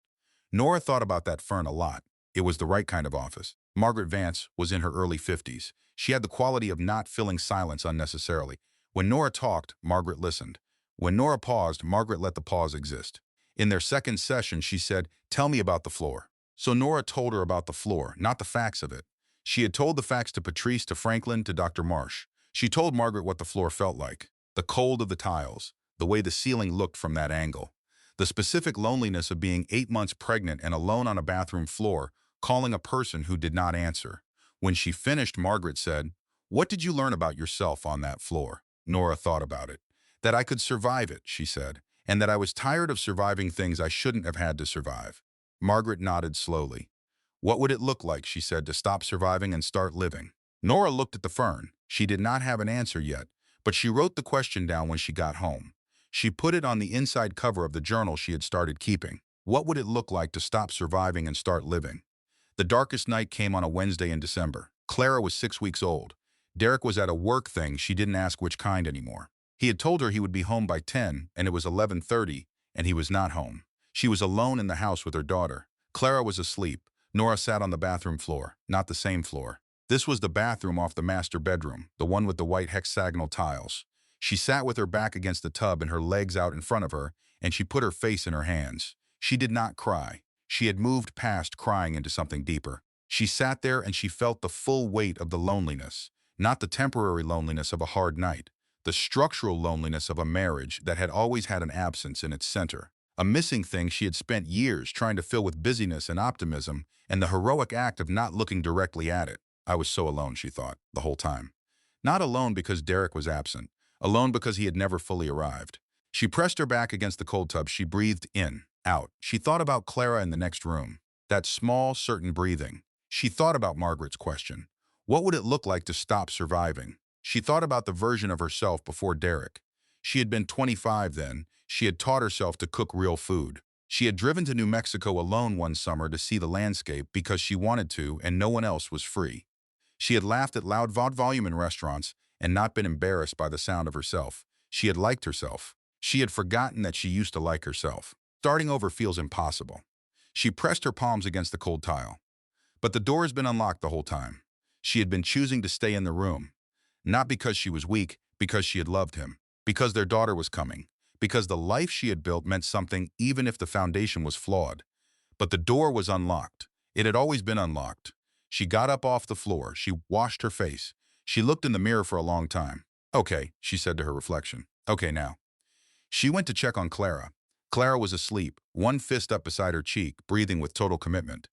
Nora thought about that fern a lot. It was the right kind of office. Margaret Vance was in her early 50s. She had the quality of not filling silence unnecessarily. When Nora talked, Margaret listened. When Nora paused, Margaret let the pause exist. In their second session, she said, "Tell me about the floor." So Nora told her about the floor, not the facts of it. She had told the facts to Patrice, to Franklin, to Dr. Marsh. She told Margaret what the floor felt like. The cold of the tiles, the way the ceiling looked from that angle. The specific loneliness of being 8 months pregnant and alone on a bathroom floor, calling a person who did not answer. When she finished, Margaret said, "What did you learn about yourself on that floor?" Nora thought about it. "That I could survive it," she said, "and that I was tired of surviving things I shouldn't have had to survive." Margaret nodded slowly. "What would it look like," she said, "to stop surviving and start living?" Nora looked at the fern. She did not have an answer yet, but she wrote the question down when she got home. She put it on the inside cover of the journal she had started keeping. What would it look like to stop surviving and start living? The darkest night came on a Wednesday in December. Clara was 6 weeks old. Derek was at a work thing. She didn't ask which kind anymore. He had told her he would be home by 10, and it was 11:30, and he was not home. She was alone in the house with her daughter. Clara was asleep. Nora sat on the bathroom floor, not the same floor. This was the bathroom off the master bedroom, the one with the white hexagonal tiles. She sat with her back against the tub and her legs out in front of her, and she put her face in her hands. She did not cry. She had moved past crying into something deeper. She sat there and she felt the full weight of the loneliness, not the temporary loneliness of a hard night, the structural loneliness of a marriage that had always had an absence in its center. A missing thing she had spent years trying to fill with busyness and optimism, and the heroic act of not looking directly at it. I was so alone, she thought, the whole time. Not alone because Derek was absent, alone because he had never fully arrived. She pressed her back against the cold tub. She breathed in, out. She thought about Clara in the next room. That small, certain breathing. She thought about Margaret's question. What would it look like to stop surviving? She thought about the version of herself before Derek. She had been 25 then. She had taught herself to cook real food. She had driven to New Mexico alone one summer to see the landscape because she wanted to and no one else was free. She had laughed at loud volume in restaurants and not been embarrassed by the sound of herself. She had liked herself. She had forgotten that she used to like herself. Starting over feels impossible. She pressed her palms against the cold tile. But the door has been unlocked the whole time. She had been choosing to stay in the room. Not because she was weak, because she had loved him. Because their daughter was coming. Because the life she had built meant something even if the foundation was flawed. But the door was unlocked. It had always been unlocked. She got up off the floor. She washed her face. She looked in the mirror for a long time. Okay, she said to her reflection. Okay now. She went to check on Clara. Clara was asleep, one fist up beside her cheek, breathing with total commitment.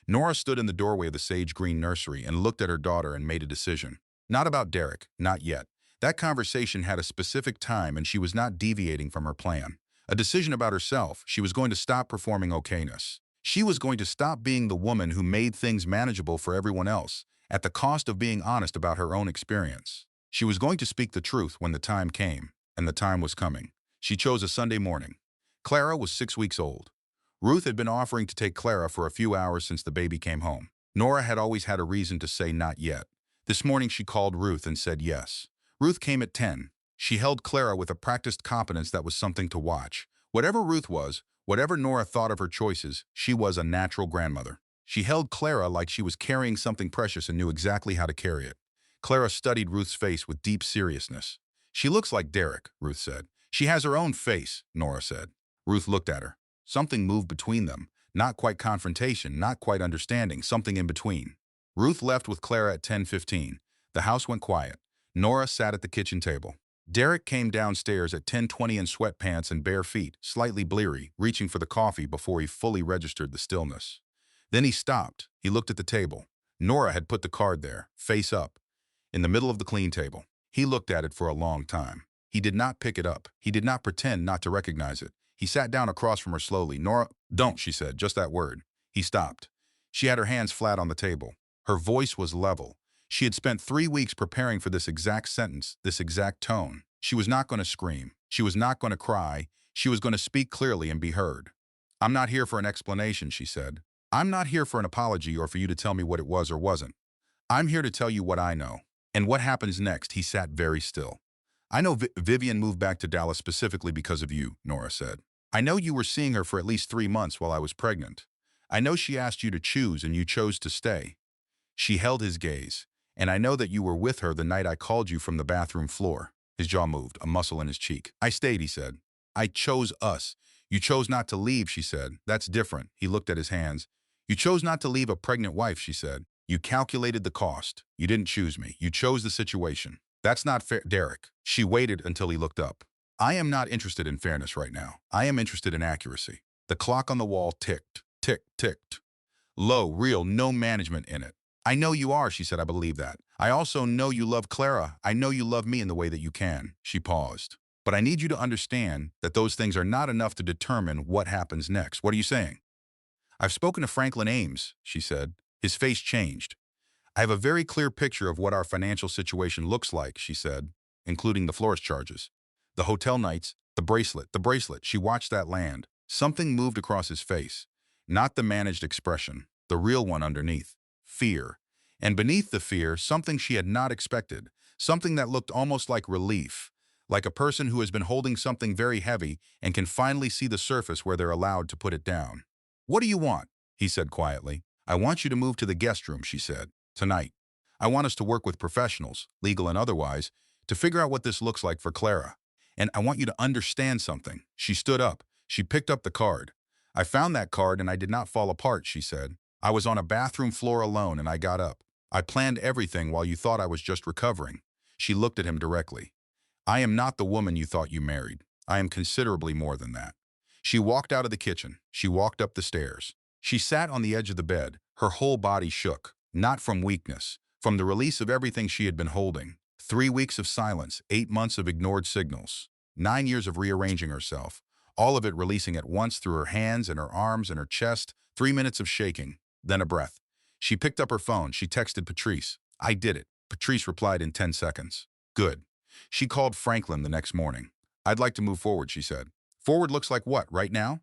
Nora stood in the doorway of the sage green nursery and looked at her daughter and made a decision. Not about Derek, not yet. That conversation had a specific time and she was not deviating from her plan. A decision about herself. She was going to stop performing okayness. She was going to stop being the woman who made things manageable for everyone else, at the cost of being honest about her own experience. She was going to speak the truth when the time came, and the time was coming. She chose a Sunday morning. Clara was 6 weeks old. Ruth had been offering to take Clara for a few hours since the baby came home. Nora had always had a reason to say not yet. This morning she called Ruth and said yes. Ruth came at 10. She held Clara with a practiced competence that was something to watch. Whatever Ruth was, whatever Nora thought of her choices, she was a natural grandmother. She held Clara like she was carrying something precious and knew exactly how to carry it. Clara studied Ruth's face with deep seriousness. She looks like Derek, Ruth said. She has her own face, Nora said. Ruth looked at her. Something moved between them. Not quite confrontation, not quite understanding, something in between. Ruth left with Clara at 10:15. The house went quiet. Nora sat at the kitchen table. Derek came downstairs at 10:20 in sweatpants and bare feet, slightly bleary, reaching for the coffee before he fully registered the stillness. Then he stopped. He looked at the table. Nora had put the card there, face up, in the middle of the clean table. He looked at it for a long time. He did not pick it up. He did not pretend not to recognize it. He sat down across from her slowly. Nora, don't, she said, just that word. He stopped. She had her hands flat on the table. Her voice was level. She had spent 3 weeks preparing for this exact sentence, this exact tone. She was not going to scream. She was not going to cry. She was going to speak clearly and be heard. I'm not here for an explanation, she said. I'm not here for an apology or for you to tell me what it was or wasn't. I'm here to tell you what I know. And what happens next. He sat very still. I know Vivian moved back to Dallas specifically because of you, Nora said. I know you were seeing her for at least 3 months while I was pregnant. I know she asked you to choose and you chose to stay. She held his gaze. And I know that you were with her the night I called you from the bathroom floor. His jaw moved, a muscle in his cheek. I stayed, he said. I chose us. You chose not to leave, she said. That's different. He looked at his hands. You chose not to leave a pregnant wife, she said. You calculated the cost. You didn't choose me. You chose the situation. That's not fair, Derek. She waited until he looked up. I am not interested in fairness right now. I am interested in accuracy. The clock on the wall ticked, ticked, ticked. Low, real, no management in it. I know you are, she said. I believe that. I also know you love Clara. I know you love me in the way that you can. She paused. But I need you to understand that those things are not enough to determine what happens next. What are you saying? I've spoken to Franklin Ames, she said. His face changed. I have a very clear picture of what our financial situation looks like, she said, including the florist charges. The hotel nights, the bracelet. She watched that land. Something moved across his face. Not the managed expression, the real one underneath. Fear. And beneath the fear, something she had not expected. Something that looked almost like relief. like a person who has been holding something very heavy and can finally see the surface where they're allowed to put it down. "What do you want?" he said quietly. "I want you to move to the guest room," she said, "tonight. I want us to work with professionals, legal and otherwise, to figure out what this looks like for Clara. And I want you to understand something." She stood up. She picked up the card. "I found that card and I did not fall apart," she said. "I was on a bathroom floor alone and I got up. I planned everything while you thought I was just recovering." She looked at him directly. "I am not the woman you thought you married. I am considerably more than that." She walked out of the kitchen. She walked up the stairs. She sat on the edge of the bed. Her whole body shook, not from weakness, from the release of everything she had been holding. 3 weeks of silence, 8 months of ignored signals, 9 years of rearranging herself, all of it releasing at once through her hands and her arms and her chest, 3 minutes of shaking, then a breath. She picked up her phone. She texted Patrice. "I did it." Patrice replied in 10 seconds. "Good." She called Franklin the next morning. "I'd like to move forward," she said. "Forward looks like what, right now?"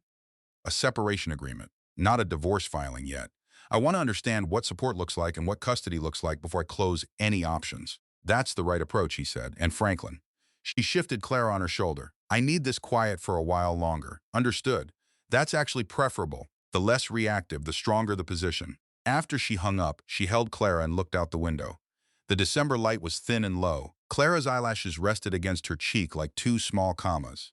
"A separation agreement, not a divorce filing yet. I want to understand what support looks like and what custody looks like before I close any options." "That's the right approach," he said. "And Franklin." She shifted Clara on her shoulder. "I need this quiet for a while longer." "Understood. That's actually preferable. The less reactive, the stronger the position." After she hung up, she held Clara and looked out the window. The December light was thin and low. Clara's eyelashes rested against her cheek like two small commas.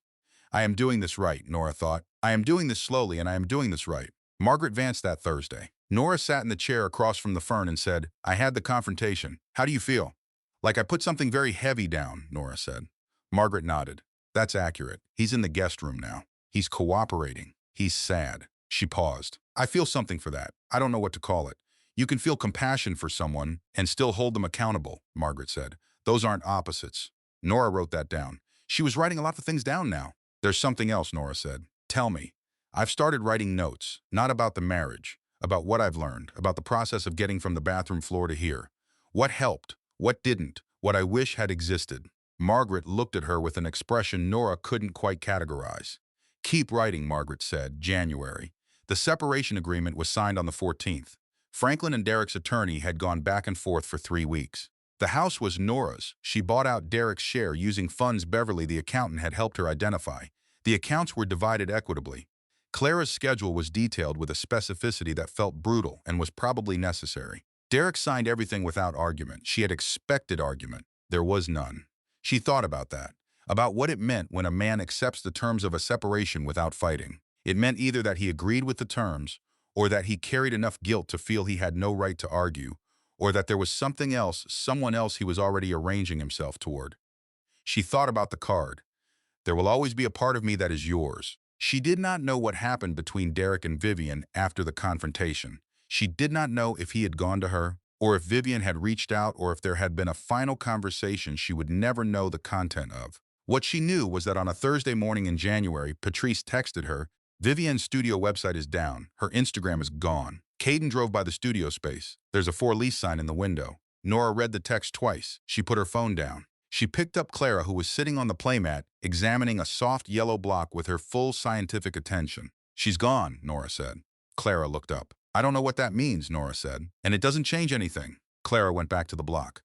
"I am doing this right," Nora thought. "I am doing this slowly and I am doing this right." Margaret vanced that Thursday. Nora sat in the chair across from the fern and said, "I had the confrontation. How do you feel?" "Like I put something very heavy down," Nora said. Margaret nodded. "That's accurate. He's in the guest room now. He's cooperating. He's sad." She paused. "I feel something for that. I don't know what to call it." "You can feel compassion for someone and still hold them accountable," Margaret said. "Those aren't opposites." Nora wrote that down. She was writing a lot of things down now. "There's something else," Nora said. "Tell me." "I've started writing notes, not about the marriage, about what I've learned, about the process of getting from the bathroom floor to here. What helped, what didn't, what I wish had existed." Margaret looked at her with an expression Nora couldn't quite categorize. "Keep writing," Margaret said, January. The separation agreement was signed on the 14th. Franklin and Derek's attorney had gone back and forth for 3 weeks. The house was Nora's. She bought out Derek's share using funds Beverly, the accountant, had helped her identify. The accounts were divided equitably. Clara's schedule was detailed with a specificity that felt brutal and was probably necessary. Derek signed everything without argument. She had expected argument. There was none. She thought about that, about what it meant when a man accepts the terms of a separation without fighting. It meant either that he agreed with the terms, or that he carried enough guilt to feel he had no right to argue, or that there was something else, someone else he was already arranging himself toward. She thought about the card. "There will always be a part of me that is yours." She did not know what happened between Derek and Vivian after the confrontation. She did not know if he had gone to her, or if Vivian had reached out, or if there had been a final conversation she would never know the content of. What she knew was that on a Thursday morning in January, Patrice texted her, "Vivian's studio website is down. Her Instagram is gone." Caden drove by the studio space. "There's a for lease sign in the window." Nora read the text twice. She put her phone down. She picked up Clara, who was sitting on the playmat, examining a soft yellow block with her full scientific attention. "She's gone," Nora said. Clara looked up. "I don't know what that means," Nora said. "And it doesn't change anything." Clara went back to the block.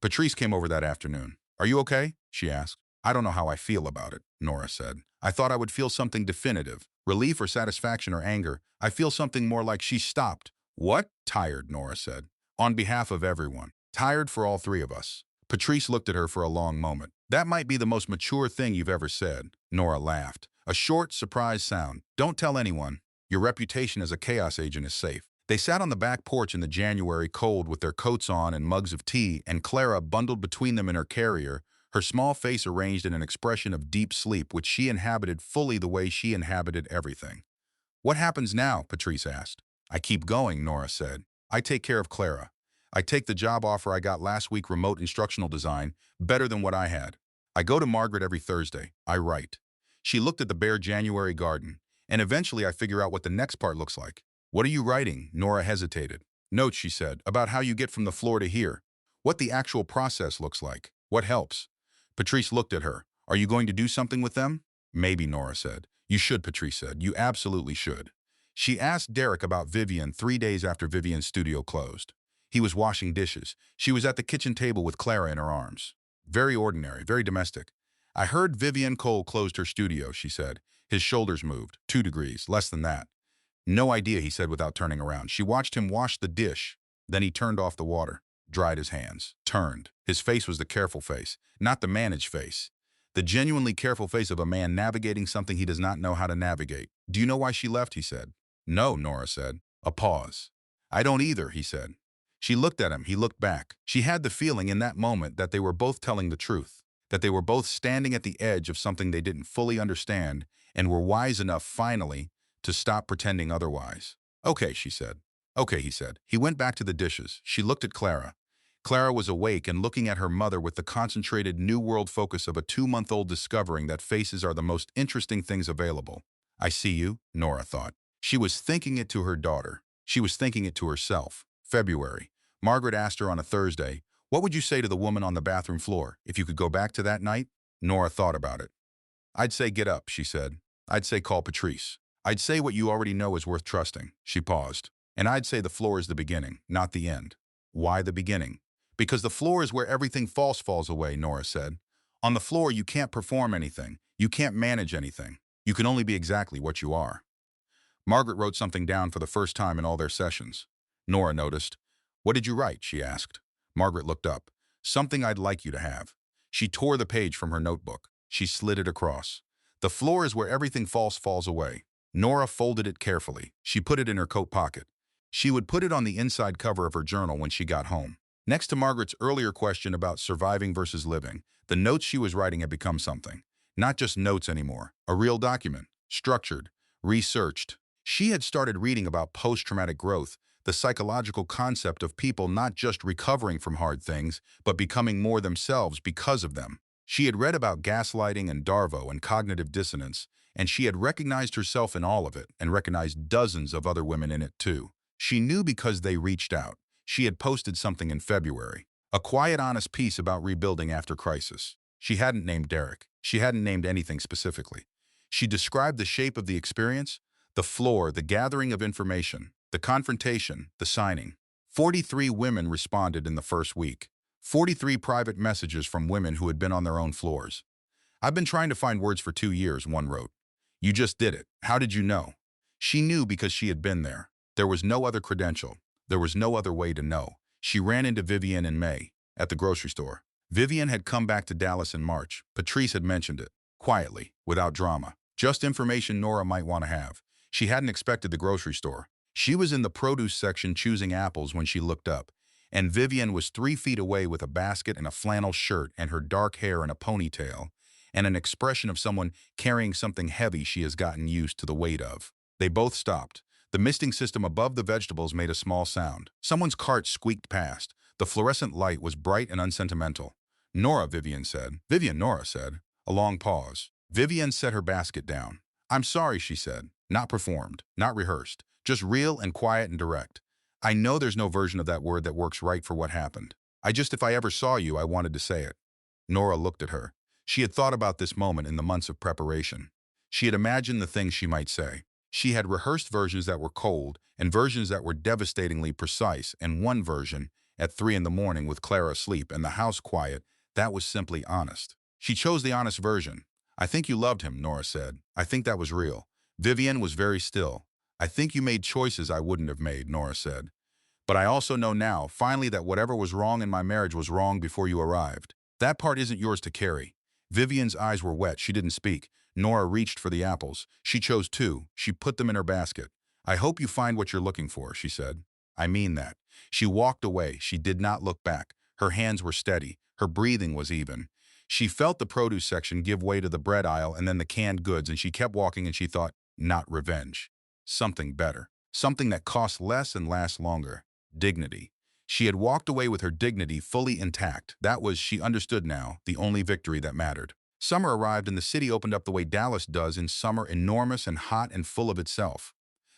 Patrice came over that afternoon. "Are you okay?" she asked. "I don't know how I feel about it," Nora said. "I thought I would feel something definitive. Relief or satisfaction or anger. I feel something more like she stopped." "What?" "Tired," Nora said. "On behalf of everyone. Tired for all three of us." Patrice looked at her for a long moment. "That might be the most mature thing you've ever said." Nora laughed. A short, surprised sound. "Don't tell anyone. Your reputation as a chaos agent is safe." They sat on the back porch in the January cold with their coats on and mugs of tea, and Clara bundled between them in her carrier, her small face arranged in an expression of deep sleep which she inhabited fully the way she inhabited everything. "What happens now?" Patrice asked. "I keep going," Nora said. "I take care of Clara. I take the job offer I got last week, remote instructional design, better than what I had. I go to Margaret every Thursday. I write." She looked at the bare January garden. "And eventually I figure out what the next part looks like." "What are you writing?" Nora hesitated. "Notes," she said, "about how you get from the floor to here. What the actual process looks like. What helps." Patrice looked at her. "Are you going to do something with them?" "Maybe," Nora said. "You should," Patrice said. "You absolutely should." She asked Derek about Vivian 3 days after Vivian's studio closed. He was washing dishes. She was at the kitchen table with Clara in her arms. Very ordinary, very domestic. I heard Vivian Cole closed her studio, she said. His shoulders moved, 2 degrees, less than that. No idea, he said without turning around. She watched him wash the dish. Then he turned off the water, dried his hands, turned. His face was the careful face, not the managed face. The genuinely careful face of a man navigating something he does not know how to navigate. Do you know why she left, he said. No, Nora said. A pause. I don't either, he said. She looked at him, he looked back. She had the feeling in that moment that they were both telling the truth, that they were both standing at the edge of something they didn't fully understand and were wise enough, finally, to stop pretending otherwise. Okay, she said. Okay, he said. He went back to the dishes. She looked at Clara. Clara was awake and looking at her mother with the concentrated New World focus of a 2-month-old discovering that faces are the most interesting things available. I see you, Nora thought. She was thinking it to her daughter. She was thinking it to herself. February. Margaret asked her on a Thursday, "What would you say to the woman on the bathroom floor if you could go back to that night?" Nora thought about it. "I'd say get up," she said. "I'd say call Patrice. I'd say what you already know is worth trusting." She paused. "And I'd say the floor is the beginning, not the end." Why the beginning? Because the floor is where everything false falls away, Nora said. On the floor, you can't perform anything. You can't manage anything. You can only be exactly what you are. Margaret wrote something down for the first time in all their sessions. Nora noticed. "What did you write?" she asked. Margaret looked up. "Something I'd like you to have." She tore the page from her notebook. She slid it across. "The floor is where everything false falls away." Nora folded it carefully. She put it in her coat pocket. She would put it on the inside cover of her journal when she got home. Next to Margaret's earlier question about surviving versus living, the notes she was writing had become something. Not just notes anymore. A real document. Structured. Researched. She had started reading about post-traumatic growth, the psychological concept of people not just recovering from hard things, but becoming more themselves because of them. She had read about gaslighting and Darvo and cognitive dissonance, and she had recognized herself in all of it and recognized dozens of other women in it too. She knew because they reached out. She had posted something in February, a quiet, honest piece about rebuilding after crisis. She hadn't named Derek. She hadn't named anything specifically. She described the shape of the experience, the floor, the gathering of information, the confrontation, the signing. 43 women responded in the first week. 43 private messages from women who had been on their own floors. "I've been trying to find words for 2 years," one wrote. "You just did it. How did you know?" She knew because she had been there. There was no other credential. There was no other way to know. She ran into Vivian in May, at the grocery store. Vivian had come back to Dallas in March. Patrice had mentioned it, quietly, without drama. Just information Nora might want to have. She hadn't expected the grocery store. She was in the produce section choosing apples when she looked up, and Vivian was 3 feet away with a basket and a flannel shirt and her dark hair in a ponytail, and an expression of someone carrying something heavy she has gotten used to the weight of. They both stopped. The misting system above the vegetables made a small sound. Someone's cart squeaked past. The fluorescent light was bright and unsentimental. "Nora," Vivian said. "Vivian," Nora said. A long pause. Vivian set her basket down. "I'm sorry," she said. "Not performed, not rehearsed. Just real and quiet and direct. I know there's no version of that word that works right for what happened. If I ever saw you, I wanted to say it." Nora looked at her. She had thought about this moment in the months of preparation. She had imagined the things she might say. She had rehearsed versions that were cold and versions that were devastatingly precise, and one version, at 3 in the morning with Clara asleep and the house quiet, that was simply honest. She chose the honest version. "I think you loved him," Nora said. "I think that was real." Vivian was very still. "I think you made choices I wouldn't have made," Nora said. "But I also know now, finally, that whatever was wrong in my marriage was wrong before you arrived. That part isn't yours to carry." Vivian's eyes were wet. She didn't speak. Nora reached for the apples. She chose 2. She put them in her basket. "I hope you find what you're looking for," she said. "I mean that." She walked away. She did not look back. Her hands were steady. Her breathing was even. She felt the produce section give way to the bread aisle and then the canned goods, and she kept walking and she thought, not revenge. Something better. Something that costs less and lasts longer. Dignity. She had walked away with her dignity fully intact. That was, she understood now, the only victory that mattered. Summer arrived and the city opened up the way Dallas does in summer, enormous and hot and full of itself.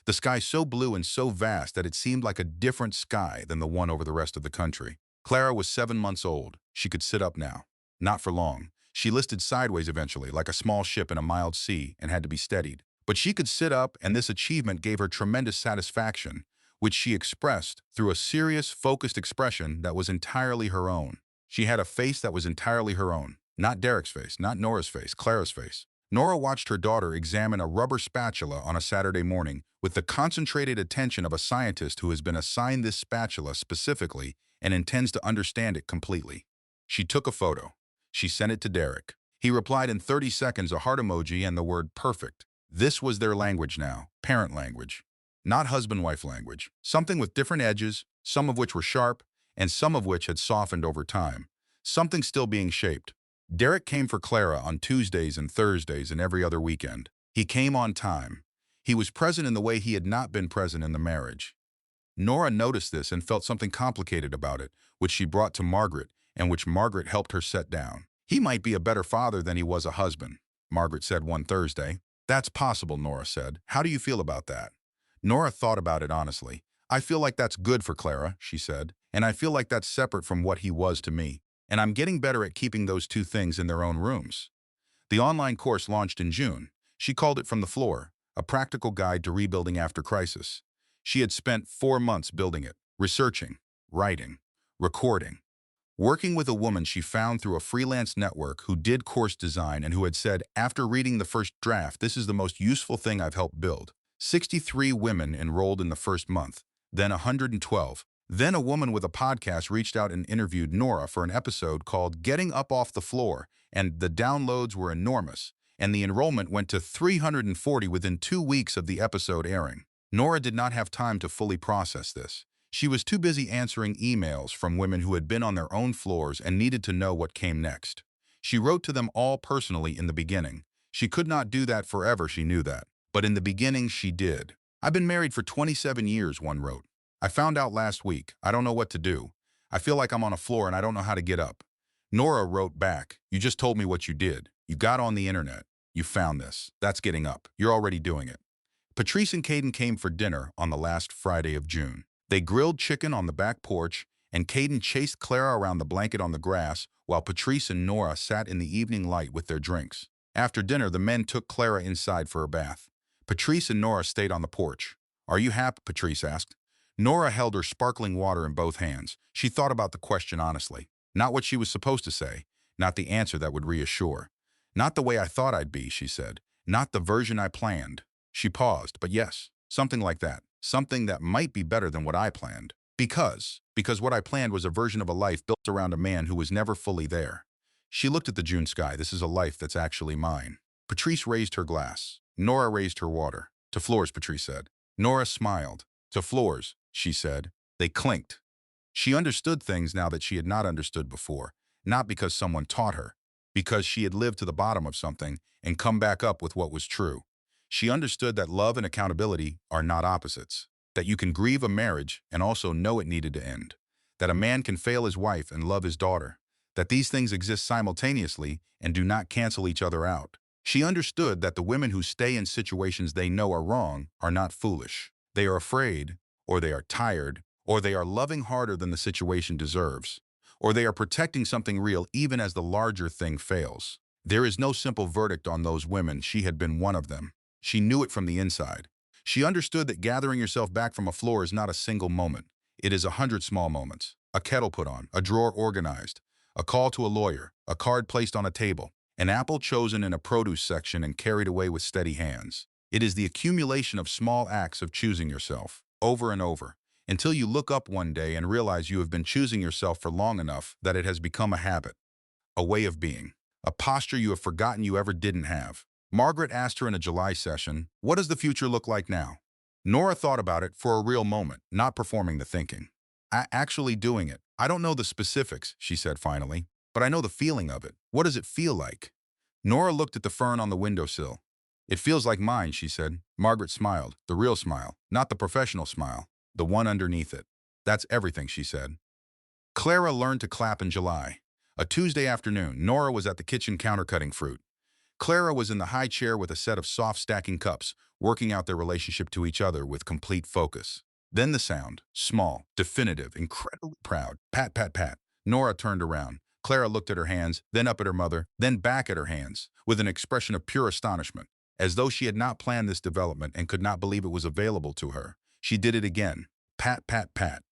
The sky so blue and so vast that it seemed like a different sky than the one over the rest of the country. Clara was 7 months old. She could sit up now. Not for long. She listed sideways eventually, like a small ship in a mild sea, and had to be steadied. But she could sit up, and this achievement gave her tremendous satisfaction, which she expressed through a serious, focused expression that was entirely her own. She had a face that was entirely her own. Not Derek's face, not Nora's face, Clara's face. Nora watched her daughter examine a rubber spatula on a Saturday morning with the concentrated attention of a scientist who has been assigned this spatula specifically and intends to understand it completely. She took a photo. She sent it to Derek. He replied in 30 seconds, a heart emoji and the word perfect. This was their language now, parent language. Not husband-wife language. Something with different edges, some of which were sharp, and some of which had softened over time. Something still being shaped. Derek came for Clara on Tuesdays and Thursdays and every other weekend. He came on time. He was present in the way he had not been present in the marriage. Nora noticed this and felt something complicated about it, which she brought to Margaret and which Margaret helped her set down. He might be a better father than he was a husband, Margaret said one Thursday. That's possible, Nora said. How do you feel about that? Nora thought about it honestly. I feel like that's good for Clara, she said, and I feel like that's separate from what he was to me. And I'm getting better at keeping those two things in their own rooms. The online course launched in June. She called it From the Floor, a practical guide to rebuilding after crisis. She had spent 4 months building it, researching, writing, recording, working with a woman she found through a freelance network who did course design and who had said, after reading the first draft, this is the most useful thing I've helped build. 63 women enrolled in the first month, then 112. Then a woman with a podcast reached out and interviewed Nora for an episode called Getting Up Off the Floor, and the downloads were enormous, and the enrollment went to 340 within 2 weeks of the episode airing. Nora did not have time to fully process this. She was too busy answering emails from women who had been on their own floors and needed to know what came next. She wrote to them all personally in the beginning. She could not do that forever, she knew that. But in the beginning, she did. I've been married for 27 years, one wrote. I found out last week. I don't know what to do. I feel like I'm on a floor and I don't know how to get up. Nora wrote back, you just told me what you did. You got on the internet. You found this. That's getting up. You're already doing it. Patrice and Caden came for dinner on the last Friday of June. They grilled chicken on the back porch, and Caden chased Clara around the blanket on the grass while Patrice and Nora sat in the evening light with their drinks. After dinner, the men took Clara inside for a bath. Patrice and Nora stayed on the porch. Are you happy? Patrice asked. Nora held her sparkling water in both hands. She thought about the question honestly. Not what she was supposed to say, not the answer that would reassure. Not the way I thought I'd be, she said. Not the version I planned. She paused, but yes, something like that. Something that might be better than what I planned. Because what I planned was a version of a life built around a man who was never fully there. She looked at the June sky. This is a life that's actually mine. Patrice raised her glass. Nora raised her water. To floors, Patrice said. Nora smiled. To floors, she said. They clinked. She understood things now that she had not understood before, not because someone taught her, because she had lived to the bottom of something and come back up with what was true. She understood that love and accountability are not opposites, that you can grieve a marriage and also know it needed to end, that a man can fail his wife and love his daughter, that these things exist simultaneously and do not cancel each other out. She understood that the women who stay in situations they know are wrong are not foolish. They are afraid, or they are tired, or they are loving harder than the situation deserves, or they are protecting something real even as the larger thing fails. There is no simple verdict on those women. She had been one of them. She knew it from the inside. She understood that gathering yourself back from a floor is not a single moment. It is 100 small moments. A kettle put on, a drawer organized, a call to a lawyer, a card placed on a table, an apple chosen in a produce section and carried away with steady hands. It is the accumulation of small acts of choosing yourself, over and over, until you look up one day and realize you have been choosing yourself for long enough that it has become a habit, a way of being, a posture you have forgotten you ever didn't have. Margaret asked her in a July session, what does the future look like now? Nora thought about it for a real moment, not performing the thinking. Actually doing it. I don't know the specifics, she said finally, but I know the feeling of it. What does it feel like? Nora looked at the fern on the windowsill. It feels like mine, she said. Margaret smiled, the real smile, not the professional smile, the one underneath it. That's everything, she said. Clara learned to clap in July. A Tuesday afternoon, Nora was at the kitchen counter cutting fruit. Clara was in the high chair with a set of soft stacking cups, working out their relationship to each other with complete focus. Then the sound, small, definitive, incredibly proud. Pat, pat, pat. Nora turned around. Clara looked at her hands, then up at her mother, then back at her hands, with an expression of pure astonishment, as though she had not planned this development and could not believe it was available to her. She did it again. Pat, pat, pat.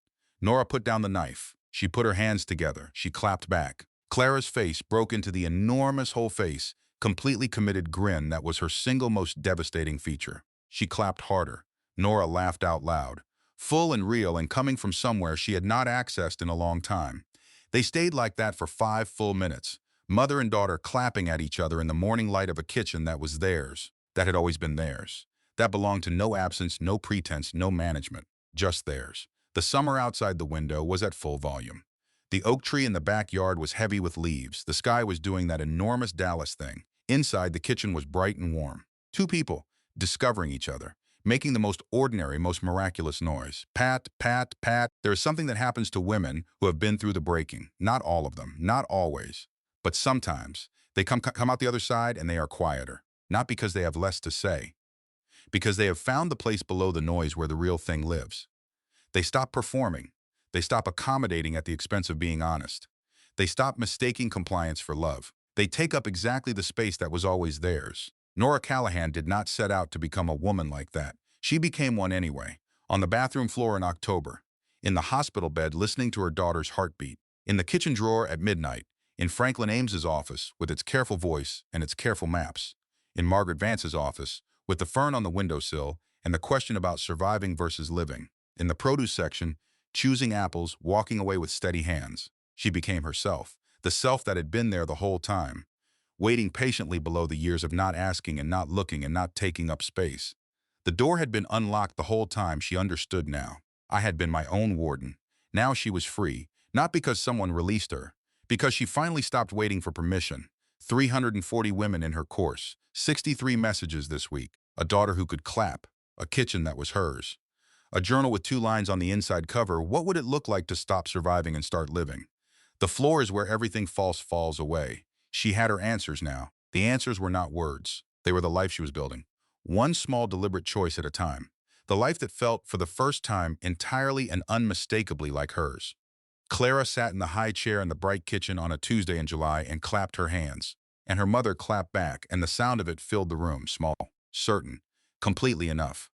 Nora put down the knife. She put her hands together. She clapped back. Clara's face broke into the enormous whole face, completely committed grin that was her single most devastating feature. She clapped harder. Nora laughed out loud, full and real and coming from somewhere she had not accessed in a long time. They stayed like that for 5 full minutes, mother and daughter clapping at each other in the morning light of a kitchen that was theirs, that had always been theirs. That belonged to no absence, no pretense, no management, just theirs. The summer outside the window was at full volume. The oak tree in the backyard was heavy with leaves. The sky was doing that enormous Dallas thing. Inside, the kitchen was bright and warm. Two people, discovering each other, making the most ordinary, most miraculous noise. Pat, pat, pat. There is something that happens to women who have been through the breaking. Not all of them, not always, but sometimes. They come out the other side and they are quieter. Not because they have less to say, because they have found the place below the noise where the real thing lives. They stop performing. They stop accommodating at the expense of being honest. They stop mistaking compliance for love. They take up exactly the space that was always theirs. Nora Callahan did not set out to become a woman like that. She became one anyway, on the bathroom floor in October, in the hospital bed listening to her daughter's heartbeat, in the kitchen drawer at midnight, in Franklin Ames's office with its careful voice and its careful maps, in Margaret Vance's office with the fern on the windowsill and the question about surviving versus living, in the produce section, choosing apples, walking away with steady hands. She became herself, the self that had been there the whole time, waiting patiently below the years of not asking and not looking and not taking up space. The door had been unlocked the whole time. She understood now. I had been my own warden. Now she was free, not because someone released her, because she finally stopped waiting for permission. 340 women in her course, 63 messages this week, a daughter who could clap, a kitchen that was hers, a journal with 2 lines on the inside cover. What would it look like to stop surviving and start living? The floor is where everything false falls away. She had her answers now. The answers were not words. They were the life she was building. One small deliberate choice at a time. The life that felt, for the first time, entirely and unmistakably like hers. Clara sat in the high chair in the bright kitchen on a Tuesday in July and clapped her hands. And her mother clapped back, and the sound of it filled the room, small, certain, completely enough.